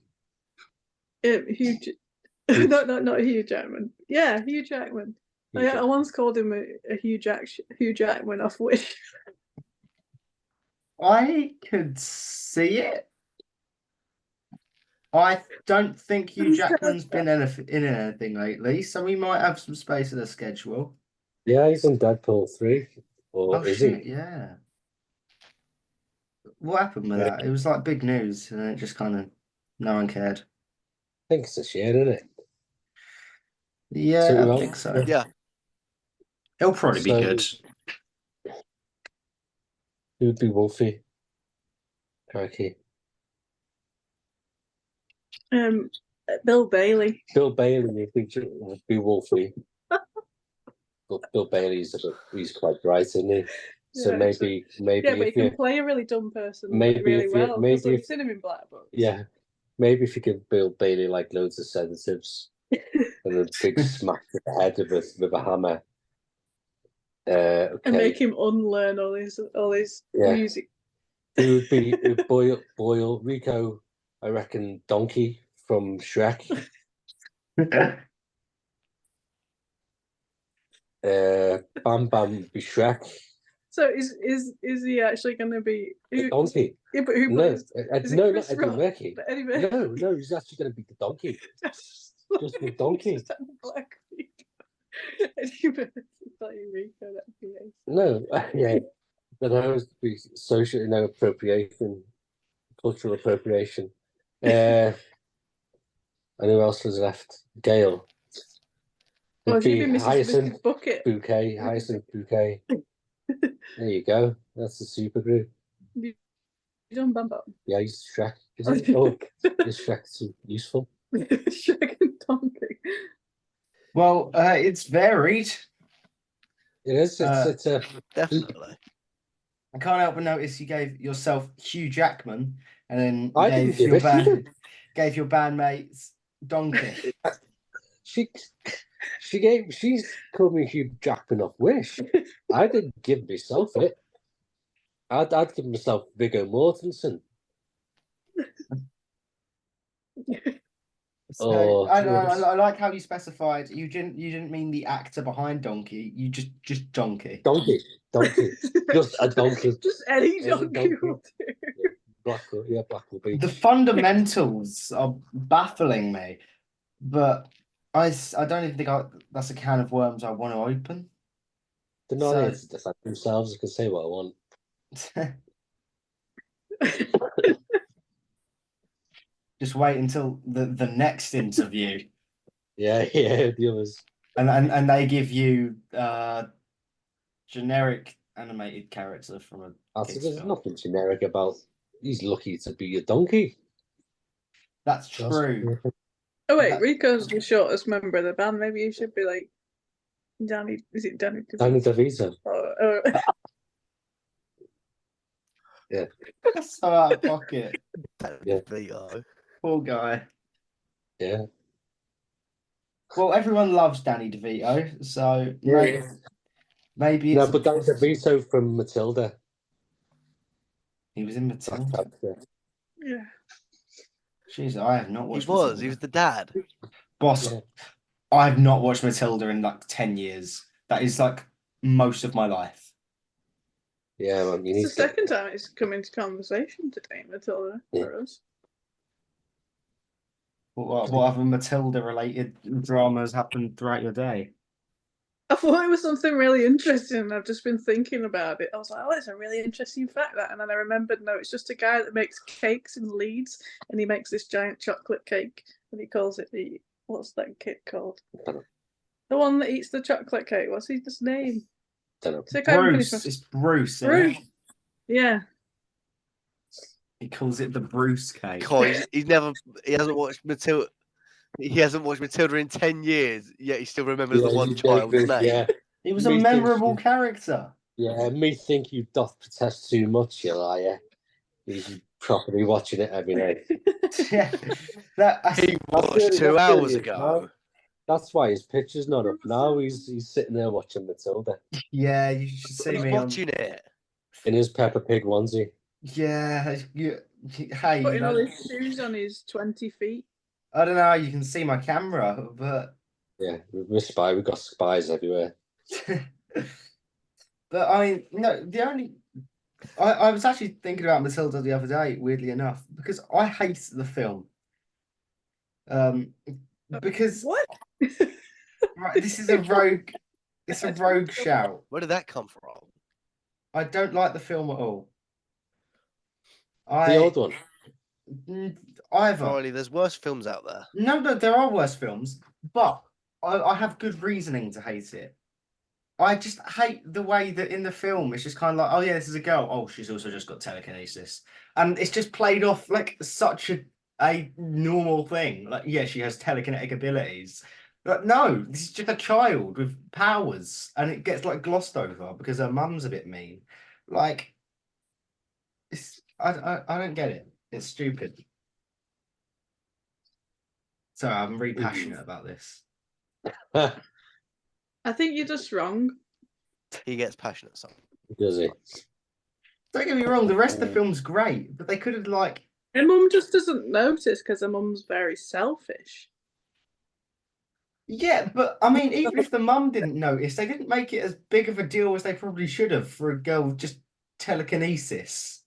C: Hugh. Not Hugh Jackman. Yeah, Hugh Jackman. I once called him a Hugh Jackman off Wish.
B: I could see it. I don't think Hugh Jackman's been in anything lately, so we might have some space in the schedule.
A: Yeah, he's in Deadpool 3. Or is
B: shit,
A: he?
B: Yeah. What happened with that? It was like big news, and then it just kind of no one cared.
A: I think it's a share, isn't it?
B: Yeah,
A: So,
B: I think so.
D: Yeah.
B: It'll probably be good.
A: Who would be Wolfie? Crikey.
C: Bill Bailey.
A: Bill Bailey would be Wolfie. But Bill Bailey's he's quite bright, isn't he? So maybe
C: yeah, but he can play a really dumb person really well. Maybe we've seen him in Black Books.
A: Yeah, maybe if you give Bill Bailey like loads of sedatives and a big smack to the head with a hammer, okay.
C: And make him unlearn all his music.
A: Who would be Boyle Rico? I reckon Donkey from Shrek. Bam Bam would be Shrek.
C: So is he actually going to be
A: Donkey?
C: Yeah, but who plays?
A: No, not Eddie Murphy.
C: Anyway.
A: No, he's actually going to be the donkey. Just the donkey.
C: Eddie Murphy playing Rico. That'd be nice.
A: No, yeah, but that would be social appropriation, cultural appropriation. And who else was left? Gail.
C: Well, she'd be Hyacinth Bucket.
A: Bouquet. Hyacinth Bouquet. There you go. That's the super group.
C: You done Bam Bam?
A: Yeah, he's Shrek. Is Shrek too useful?
C: Shrek and Donkey.
B: Well, it's varied.
A: It is. It's
D: definitely.
B: I can't help but notice you gave yourself Hugh Jackman, and then gave your bandmates Donkey.
A: She's called me Hugh Jackman off Wish. I didn't give myself it. I'd give myself Viggo Mortensen.
B: I like how you specified you didn't mean the actor behind Donkey. You just Donkey.
A: Donkey. Just a donkey.
C: Just any donkey will do.
A: Black will be.
B: The fundamentals are baffling me, but I don't even think that's a can of worms I want to open.
A: They're not here to defend themselves. I can say what I want.
B: Just wait until the next interview.
A: Yeah, the others.
B: And they give you generic animated character from a kids
A: There's
B: film.
A: nothing generic about. He's lucky to be a donkey.
B: That's true.
C: Oh wait, Rico's the shortest member of the band. Maybe you should be like Danny. Is it Danny DeVito?
A: Danny DeVito.
C: Oh.
B: Yeah. So out of pocket.
A: Yeah.
B: Poor guy.
A: Yeah.
B: Well, everyone loves Danny DeVito, so maybe
A: no, but Danny DeVito from Matilda.
B: He was in Matilda.
C: Yeah.
B: Jeez, I have not watched
D: He was.
B: Matilda.
D: He was the dad.
B: Boss,
A: Yeah.
B: I have not watched Matilda in like 10 years. That is like most of my life.
A: Yeah, man, you need
C: It's the second time it's come into conversation today, Matilda, for us.
B: What other Matilda-related dramas happened throughout your day?
C: I thought it was something really interesting, and I've just been thinking about it. I was like, oh, it's a really interesting fact, that. And then I remembered, no, it's just a guy that makes cakes in Leeds, and he makes this giant chocolate cake, and he calls it the, what's that cake called? The one that eats the chocolate cake. What's his name?
B: Bruce. It's Bruce.
C: Bruce. Yeah.
B: He calls it the Bruce cake.
D: God, he hasn't watched Matilda. He hasn't watched Matilda in 10 years, yet he still remembers the one child's name.
A: Yeah.
B: He was a memorable character.
A: Yeah, me think you doth protest too much, you liar. He's properly watching it every night.
B: Yeah,
D: He watched 2 hours ago.
A: That's why his picture's not up now. He's sitting there watching Matilda.
B: Yeah, you should see
D: He's
B: me
D: watching it.
A: In his Peppa Pig onesie.
B: Yeah, hey,
C: Putting all his shoes on his 20 feet.
B: I don't know how you can see my camera, but
A: yeah, we're spy. We've got spies everywhere.
B: But I mean, no, the only I was actually thinking about Matilda the other day, weirdly enough, because I hate the film. Because
C: what?
B: Right, this is a rogue. It's a rogue shout.
D: Where did that come from?
B: I don't like the film at all.
A: The old one.
B: Either.
D: Riley, there's worse films out there.
B: No, there are worse films, but I have good reasoning to hate it. I just hate the way that in the film it's just kind of like, oh yeah, this is a girl. Oh, she's also just got telekinesis, and it's just played off like such a normal thing. Like, yeah, she has telekinetic abilities, but no, this is just a child with powers, and it gets like glossed over because her mum's a bit mean. Like, I don't get it. It's stupid. So I'm really passionate about this.
C: I think you're just wrong.
D: He gets passionate something.
A: Does he?
B: Don't get me wrong, the rest of the film's great, but they could have like.
C: Her mum just doesn't notice because her mum's very selfish.
B: Yeah, but I mean, even if the mum didn't notice, they didn't make it as big of a deal as they probably should have for a girl with just telekinesis.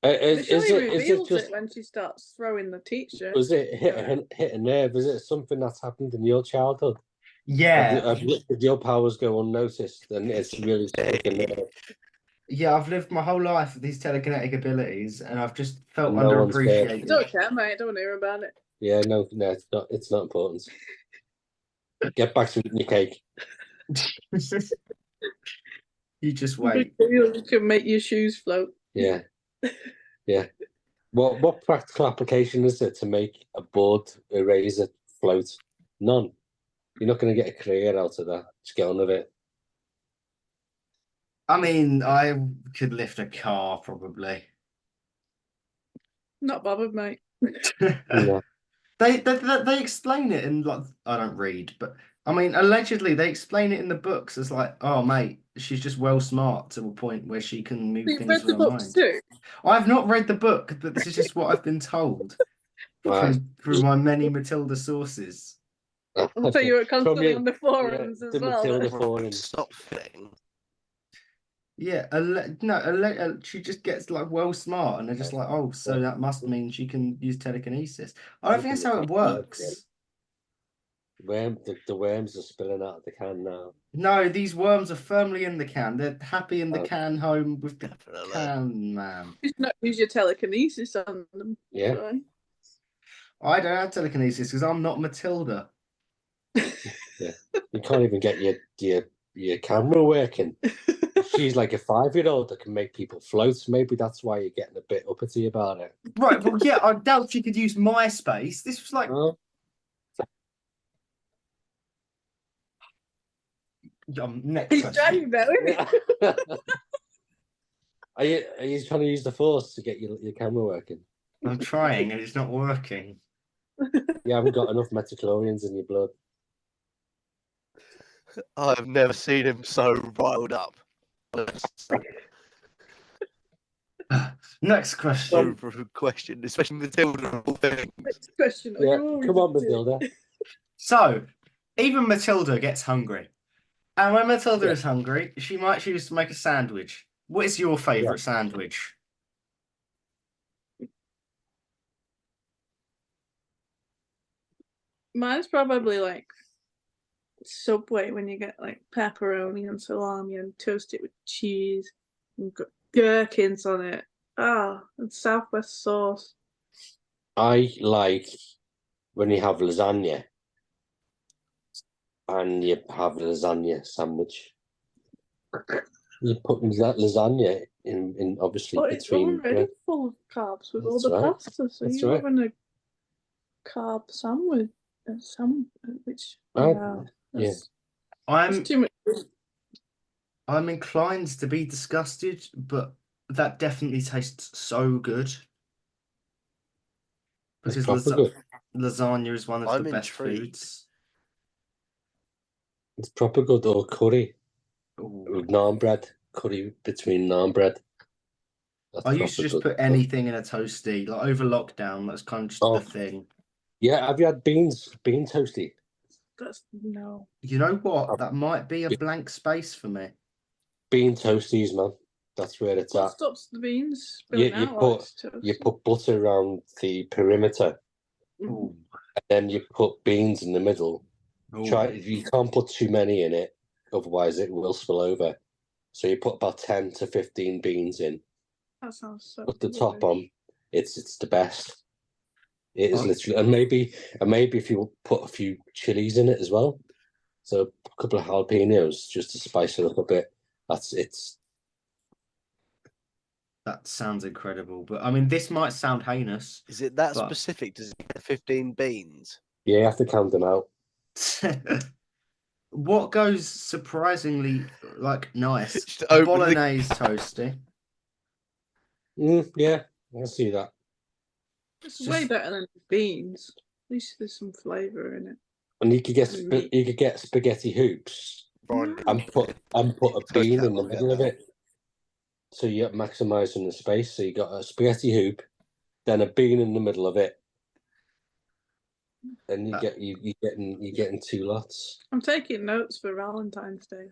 C: She reveals it when she starts throwing the teacher.
A: Was it hit a nerve? Is it something that's happened in your childhood?
B: Yeah.
A: Did your powers go unnoticed? And it's really sticking there.
B: Yeah, I've lived my whole life with these telekinetic abilities, and I've just felt underappreciated.
C: It's okay, mate. I don't want to hear about it.
A: Yeah, no, it's not. It's not important. Get back to eating your cake.
B: You just wait.
C: You can make your shoes float.
A: Yeah, yeah. What practical application is it to make a board eraser float? None. You're not going to get a career out of that. Just get on with it.
B: I mean, I could lift a car probably.
C: Not bothered, mate.
A: Yeah.
B: They explain it in like, I don't read, but I mean, allegedly they explain it in the books as like, oh mate, she's just well smart to a point where she can move things with her mind. Too? I've not read the book, but this is just what I've been told through my many Matilda sources.
C: So you were constantly on the forums as well.
A: Matilda forums.
D: Stop thing.
B: Yeah, she just gets like well smart, and they're just like, oh, so that must mean she can use telekinesis. I don't think that's how it works.
A: The worms are spilling out of the can now.
B: No, these worms are firmly in the can. They're happy in the can home with the can, man.
C: Use your telekinesis on them.
A: Yeah.
C: Right?
B: I don't have telekinesis because I'm not Matilda.
A: Yeah, you can't even get your camera working. She's like a 5-year-old that can make people float. Maybe that's why you're getting a bit uppity about it.
B: Right, well, yeah, I doubt she could use MySpace. This was like... next
C: He's
B: question.
C: trying though, isn't
A: he? Are you trying to use the force to get your camera working?
B: I'm trying and it's not working.
A: You haven't got enough metachlorians in your blood.
D: I've never seen him so riled up.
B: Next question.
D: For a question, especially Matilda.
C: Next question.
A: Yeah, come on, Matilda.
B: So, even Matilda gets hungry. And when Matilda is hungry, she might choose to make a sandwich. What is your favourite sandwich?
C: Mine's probably like Subway when you get like pepperoni and salami and toast it with cheese and gherkins on it. And Southwest sauce.
E: I like when you have lasagna and you have a lasagna sandwich. You put that lasagna in obviously
C: But it's
E: between.
C: already full of carbs with all
E: That's
C: the
E: right.
C: pasta, so
E: That's
C: you're
E: right.
C: having a carb sandwich. Which
E: Yeah.
C: that's
B: I'm
C: too much.
B: I'm inclined to be disgusted, but that definitely tastes so good.
E: It's
B: Because
E: proper good.
B: lasagna is one of
D: I'm
B: the best
D: intrigued.
B: foods.
E: It's proper good. Or curry
B: Ooh.
E: with naan bread. Curry between naan bread. That's
B: I used to
E: proper
B: just
E: good.
B: put anything in a toasty, like over lockdown. That's kind of just the thing.
E: Yeah, have you had bean toasty?
C: No.
B: You know what? That might be a blank space for me.
E: Bean toasties, man. That's where it's
C: What
E: at.
C: stops the beans
E: You
C: spilling out?
E: you put butter around the perimeter,
B: Ooh.
E: and then you put beans in the middle.
B: Ooh.
E: You can't put too many in it, otherwise it will spill over. So you put about 10 to 15 beans in.
C: That sounds so
E: Put the
C: good.
E: top on. It's the best. It is
B: Oh.
E: literally, and maybe if you put a few chilies in it as well, so a couple of jalapenos just to spice it up a bit.
B: That sounds incredible. But I mean, this might sound heinous.
D: Is it that
B: but...
D: specific? Does it get 15 beans?
E: Yeah, you have to count them out.
B: What goes surprisingly nice?
D: Just open
B: Bolognese toasty.
E: Yeah, I see that.
C: It's way better than beans. At least there's some flavour in it.
E: And you could get spaghetti hoops and put a bean in the middle of it. So you're maximising the space. So you got a spaghetti hoop, then a bean in the middle of it. Then you're getting two lots.
C: I'm taking notes for Valentine's Day.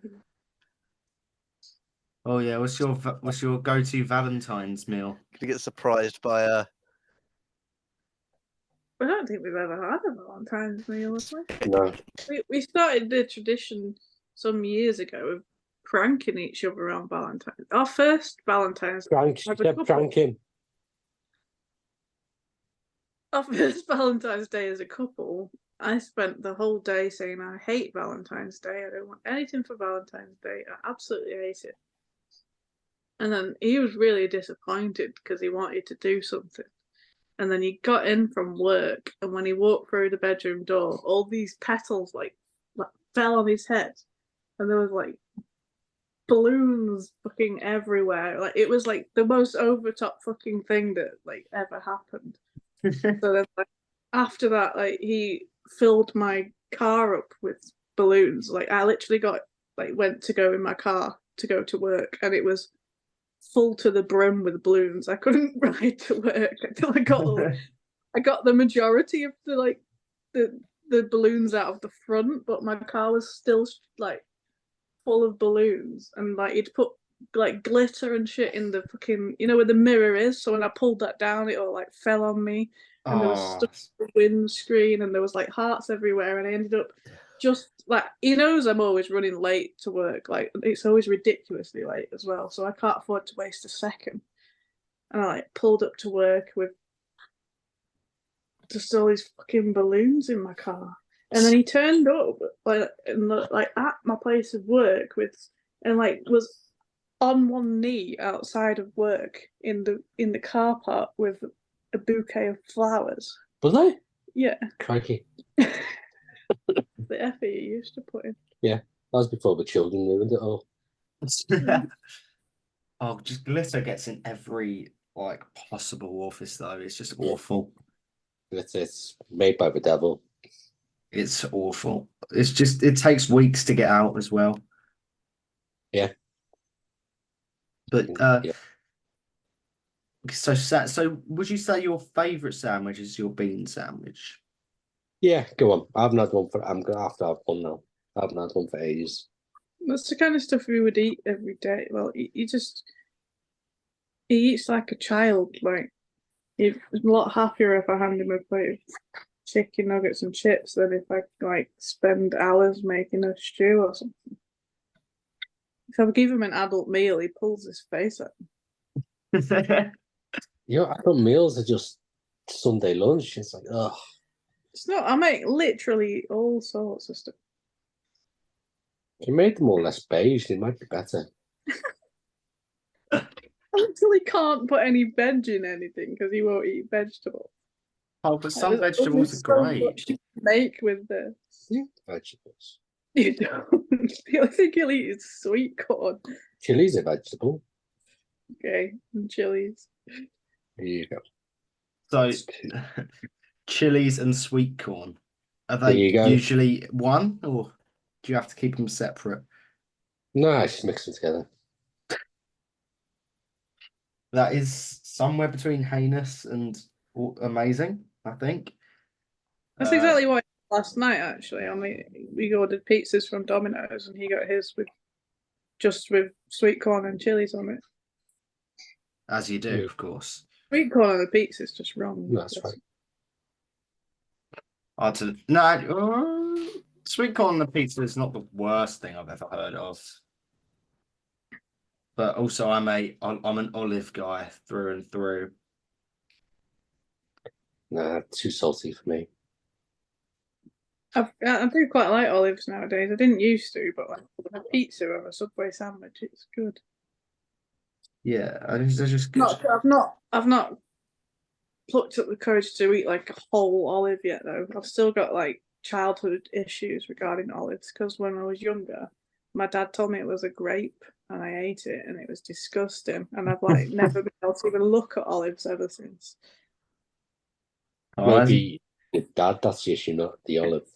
B: Oh yeah, what's your go-to Valentine's meal?
D: Gonna get surprised by
C: I don't think we've ever had a Valentine's meal, have we?
E: No.
C: We started the tradition some years ago of pranking each other on Valentine's. Our first Valentine's
E: Pranking.
C: Our first Valentine's Day as a couple, I spent the whole day saying I hate Valentine's Day. I don't want anything for Valentine's Day. I absolutely hate it. And then he was really disappointed because he wanted to do something. And then he got in from work, and when he walked through the bedroom door, all these petals like fell on his head, and there was balloons fucking everywhere. It was the most overtop fucking thing that ever happened. So then after that, he filled my car up with balloons. I literally went to go in my car to go to work, and it was full to the brim with balloons. I couldn't ride to work until I got the majority of the balloons out of the front, but my car was still full of balloons, and he'd put glitter and shit in the fucking where the mirror is. So when I pulled that down, it all fell on me, and there was stuff on the windscreen, and there was hearts everywhere, and I ended up just he knows I'm always running late to work. It's always ridiculously late as well, so I can't afford to waste a second. And I pulled up to work with just all these fucking balloons in my car. And then he turned up at my place of work and was on one knee outside of work in the car park with a bouquet of flowers.
E: Was they?
C: Yeah.
E: Crikey.
C: The effort you used to put in.
E: Yeah, that was before the children ruined it all.
B: Oh, just glitter gets in every possible office though. It's just awful.
E: It's made by the devil.
B: It's awful. It's just it takes weeks to get out as well.
E: Yeah.
B: But So would you say your favourite sandwich is your bean sandwich?
E: Yeah, go on. I haven't had one for. I'm gonna have to have one now. I haven't had one for ages.
C: That's the kind of stuff we would eat every day. Well, he eats like a child. Like, he's a lot happier if I hand him a plate of chicken nuggets and chips than if I like spend hours making a stew or something. If I give him an adult meal, he pulls his face up.
E: You know, I thought meals are just Sunday lunch. It's like, oh,
C: It's not. I make literally all sorts of stuff.
E: you made them all less beige. It might be better.
C: I literally can't put any veg in anything because he won't eat vegetables.
B: Oh, but some vegetables are great.
C: You can make with this.
E: Vegetables.
C: You don't. The only thing he'll eat is sweet corn.
E: Chili's a vegetable.
C: Okay, and chilies.
E: There you go.
B: So, chilies and sweet corn, are
E: There
B: they
E: you go.
B: usually one, or do you have to keep them separate?
E: No, I just mix them together.
B: That is somewhere between heinous and amazing, I think.
C: That's exactly what I did last night. Actually, we ordered pizzas from Domino's, and he got his with sweet corn and chilies on it.
B: As you do, of course.
C: Sweet corn on the pizza is just wrong.
E: That's right.
B: Sweet corn on the pizza is not the worst thing I've ever heard of. But also, I'm an olive guy through and through.
E: Nah, too salty for me.
C: I do quite like olives nowadays. I didn't used to, but like a pizza or a Subway sandwich, it's good.
B: Yeah, they're just good.
C: I've not plucked up the courage to eat like a whole olive yet, though. I've still got like childhood issues regarding olives because when I was younger, my dad told me it was a grape and I ate it and it was disgusting. And I've like never been able to even look at olives ever since.
E: Maybe your dad, that's the issue, not the olive.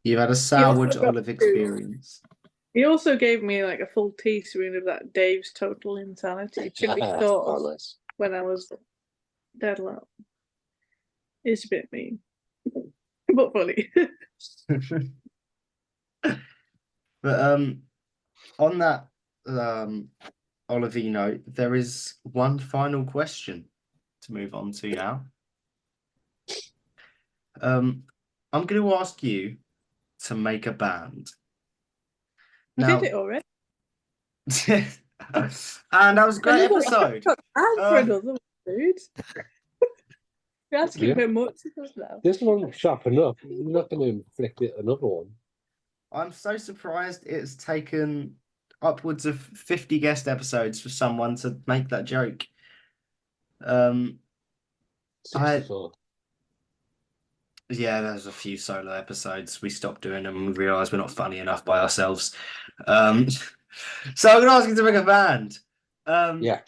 B: You've had a soured olive experience.
C: He also gave me like a full teaspoon of that Dave's Total Insanity chili sauce when I was dead low. It's a bit mean, but funny.
B: But on that Olivey note, there is one final question to move on to now. I'm going to ask you to make a band.
C: Now, did it already?
B: And that was a great episode.
C: For another one, dude. You're asking a bit much now.
E: This one's sharp enough. You're not going to inflict it another one.
B: I'm so surprised it's taken upwards of 50 guest episodes for someone to make that joke.
E: 64.
B: Yeah, there's a few solo episodes. We stopped doing them and we realised we're not funny enough by ourselves. So I'm going to ask you to make a band.
E: Yeah.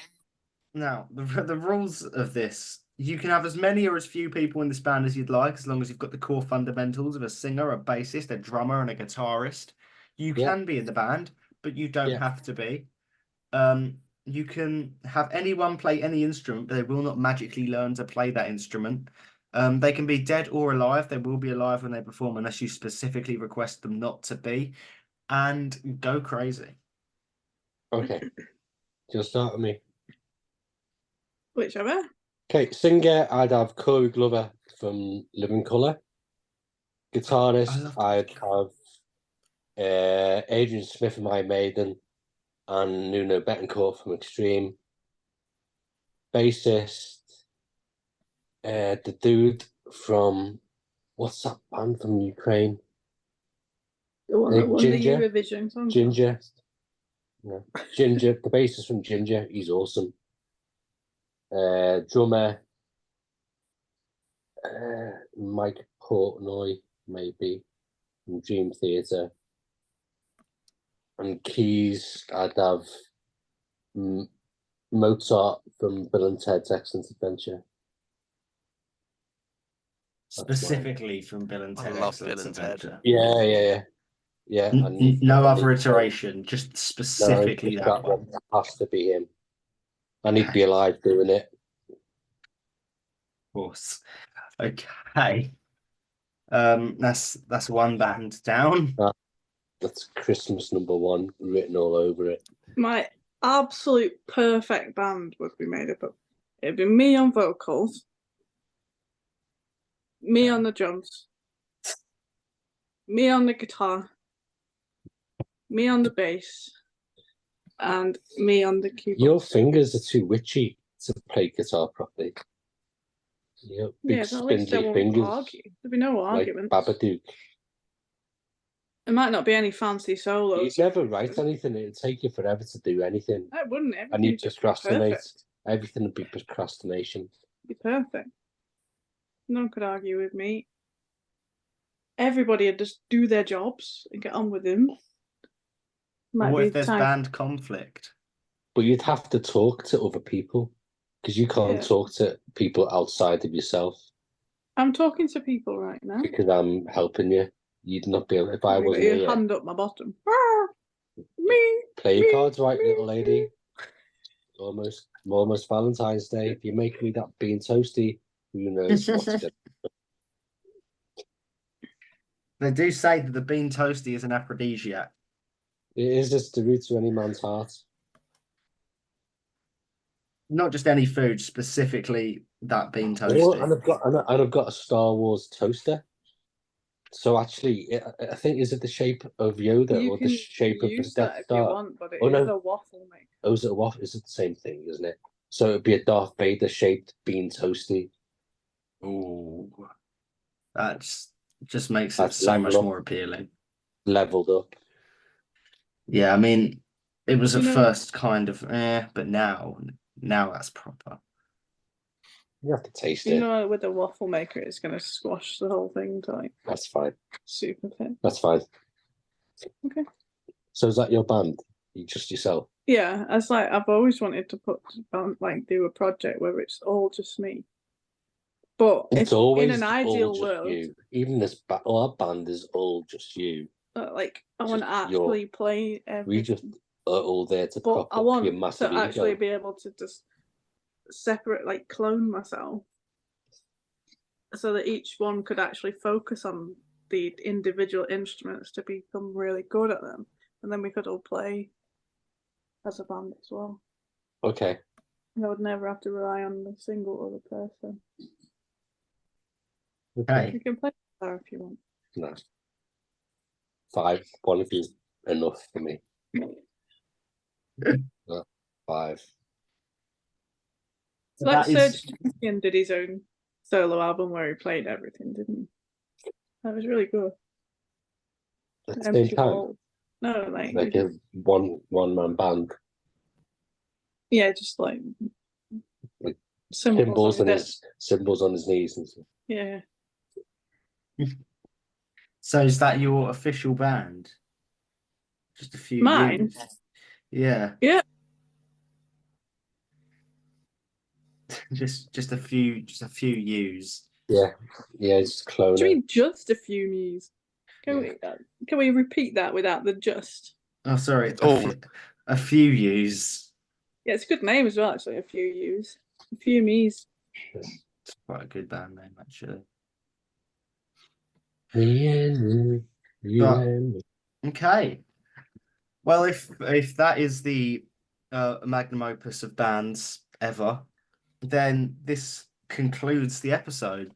B: Now, the rules of this, you can have as many or as few people in this band as you'd like, as long as you've got the core fundamentals of a singer, a bassist, a drummer, and a guitarist. You can be in the band, but you don't have to be. You can have anyone play any instrument, but they will not magically learn to play that instrument. They can be dead or alive. They will be alive when they perform unless you specifically request them not to be. And go crazy.
E: Okay. Just start with me.
C: Whichever.
E: Okay, singer, I'd have Corey Glover from Living Colour. Guitarist, I'd have Adrian Smith from Iron Maiden and Nuno Betancourt from Extreme. Bassist, the dude from, what's that band from Ukraine?
C: The one that won the Eurovision song.
E: Ginger. No. Ginger, the bassist from Ginger, he's awesome. Drummer, Mike Portnoy, maybe, from Dream Theater. And keys, I'd have Mozart from Bill and Ted's Excellent Adventure.
B: Specifically from Bill and Ted's Excellent
D: Adventure.
E: Yeah.
B: No other iteration, just specifically that one.
E: Has to be him. And he'd be alive doing it.
B: Of course. Okay. That's one band down.
E: That's Christmas #1 written all over it.
C: My absolute perfect band would be made up of. It'd be me on vocals, me on the drums, me on the guitar, me on the bass, and me on the keyboard.
E: Your fingers are too witchy to play guitar properly. Big spindly fingers.
C: There'd be no argument.
E: Like Babadook.
C: There might not be any fancy solos.
E: You'd never write anything. It'd take you forever to do anything.
C: I wouldn't.
E: And you'd procrastinate. Everything would be procrastination.
C: It'd be perfect. No one could argue with me. Everybody would just do their jobs and get on with them.
B: What if there's band conflict?
E: But you'd have to talk to other people because you can't talk to people outside of yourself.
C: I'm talking to people right now.
E: Because I'm helping you. You'd not be able, if I wasn't here.
C: Hand up my bottom.
E: Play your cards right, little lady. Almost Valentine's Day. If you make me that bean toasty, who knows what's going to.
B: They do say that the bean toasty is an aphrodisiac.
E: It is just the root to any man's heart.
B: Not just any food, specifically that bean toasty.
E: And I've got a Star Wars toaster. So actually, I think, is it the shape of Yoda or the shape of the Death Star?
C: Want, but it is a waffle maker.
E: Oh, is it a waffle? Is it the same thing, isn't it? So it'd be a Darth Vader shaped bean toasty.
B: Ooh, that just makes it so much more appealing.
E: Leveled up.
B: Yeah, I mean, it was at first kind of but now that's proper.
E: You have to taste it.
C: You know, with the waffle maker, it's going to squash the whole thing to like.
E: That's fine.
C: Super thin.
E: That's fine.
C: Okay.
E: So is that your band? Just yourself?
C: Yeah, I've always wanted to do a project where it's all just me. But
E: it's always
C: in an ideal world,
E: you. Even this our band is all just you.
C: I want to actually play everything.
E: We just are all there to prop
C: I want
E: up your massive
C: to actually
E: ego.
C: be able to just separate, clone myself, so that each one could actually focus on the individual instruments to become really good at them, and then we could all play as a band as well.
E: Okay.
C: And I would never have to rely on a single other person.
E: Okay.
C: You can play guitar if you want.
E: No. 5. One of you is enough for me. 5.
C: So like Serge Tankian did his own solo album where he played everything, didn't he? That was really good.
E: At the same time?
C: No,
E: like a one-man band.
C: Yeah, just like
E: symbols on his knees and stuff.
C: Yeah.
B: So is that your official band? Just a few.
C: Mine?
B: Yeah.
C: Yeah.
B: just a few U's.
E: Yeah, just clone.
C: What do you mean just a few U's? Can we repeat that without the just?
B: Oh, sorry. A few U's.
C: Yeah, it's a good name as well, actually. A few U's. A few me's.
B: It's quite a good band name, actually. Okay. Well, if that is the magnum opus of bands ever, then this concludes the episode.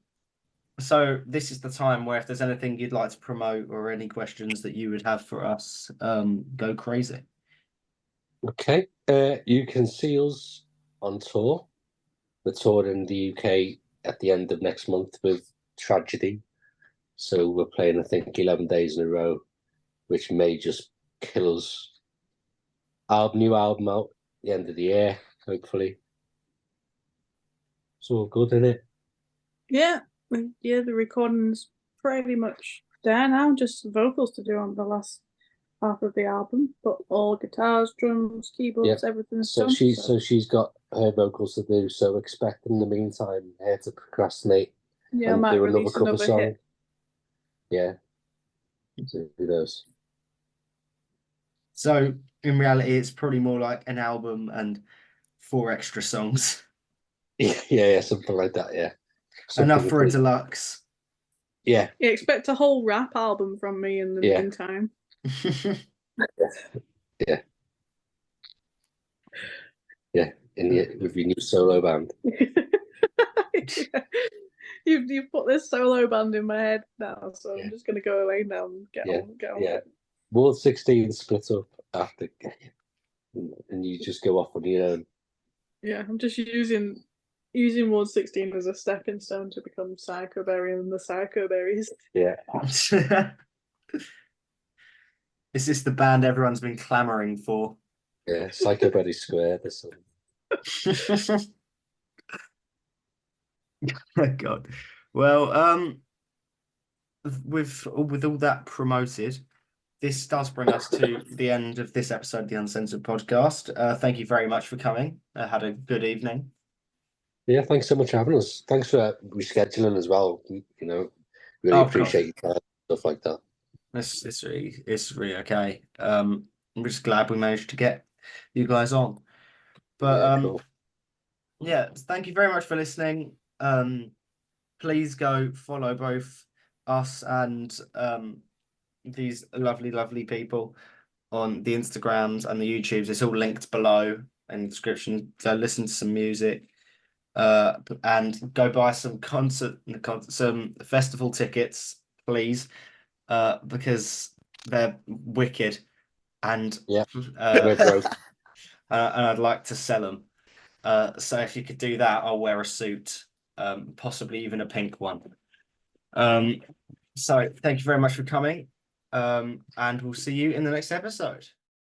B: So this is the time where if there's anything you'd like to promote or any questions that you would have for us, go crazy.
E: Okay. You can see us on tour. We're touring the UK at the end of next month with Tragedy. So we're playing, I think, 11 days in a row, which may just kill us. New album out at the end of the year, hopefully. It's all good, isn't it?
C: Yeah. Yeah, the recording's pretty much there now. Just vocals to do on the last half of the album, but all guitars, drums, keyboards, everything's done.
E: So she's got her vocals to do. So expect in the meantime her to procrastinate and do another cover song. Hit. Yeah. So who knows?
B: So in reality, it's probably more like an album and 4 extra songs.
E: Yeah, something like that. Yeah,
B: Enough for a
E: included.
B: deluxe.
E: Yeah,
C: You expect a whole rap album from me in the meantime.
E: yeah. With your new solo band.
C: You've put this solo band in my head now, so I'm just gonna go away now and get on with it.
E: Ward 16 split up after, and you just go off on your own.
C: Yeah, I'm just using Ward 16 as a stepping stone to become Psychoberry and the Psychoberries.
E: Yeah.
B: Is this the band everyone's been clamoring for?
E: Yeah, Psychoberry Square. This one.
B: Oh God. Well, with all that promoted, this does bring us to the end of this episode of the Uncensored podcast. Thank you very much for coming. I had a good evening.
E: Yeah, thanks so much for having us. Thanks for rescheduling as well. You know, really appreciate your time, stuff like that.
B: It's really okay. I'm just glad we managed to get you guys on. But
E: cool.
B: Yeah, thank you very much for listening. Please go follow both us and these lovely people on the Instagrams and the YouTubes. It's all linked below in the description. Go listen to some music, and go buy some some festival tickets, please, because they're wicked, and
E: we're broke.
B: And I'd like to sell them. So if you could do that, I'll wear a suit, possibly even a pink one. So thank you very much for coming, and we'll see you in the next episode.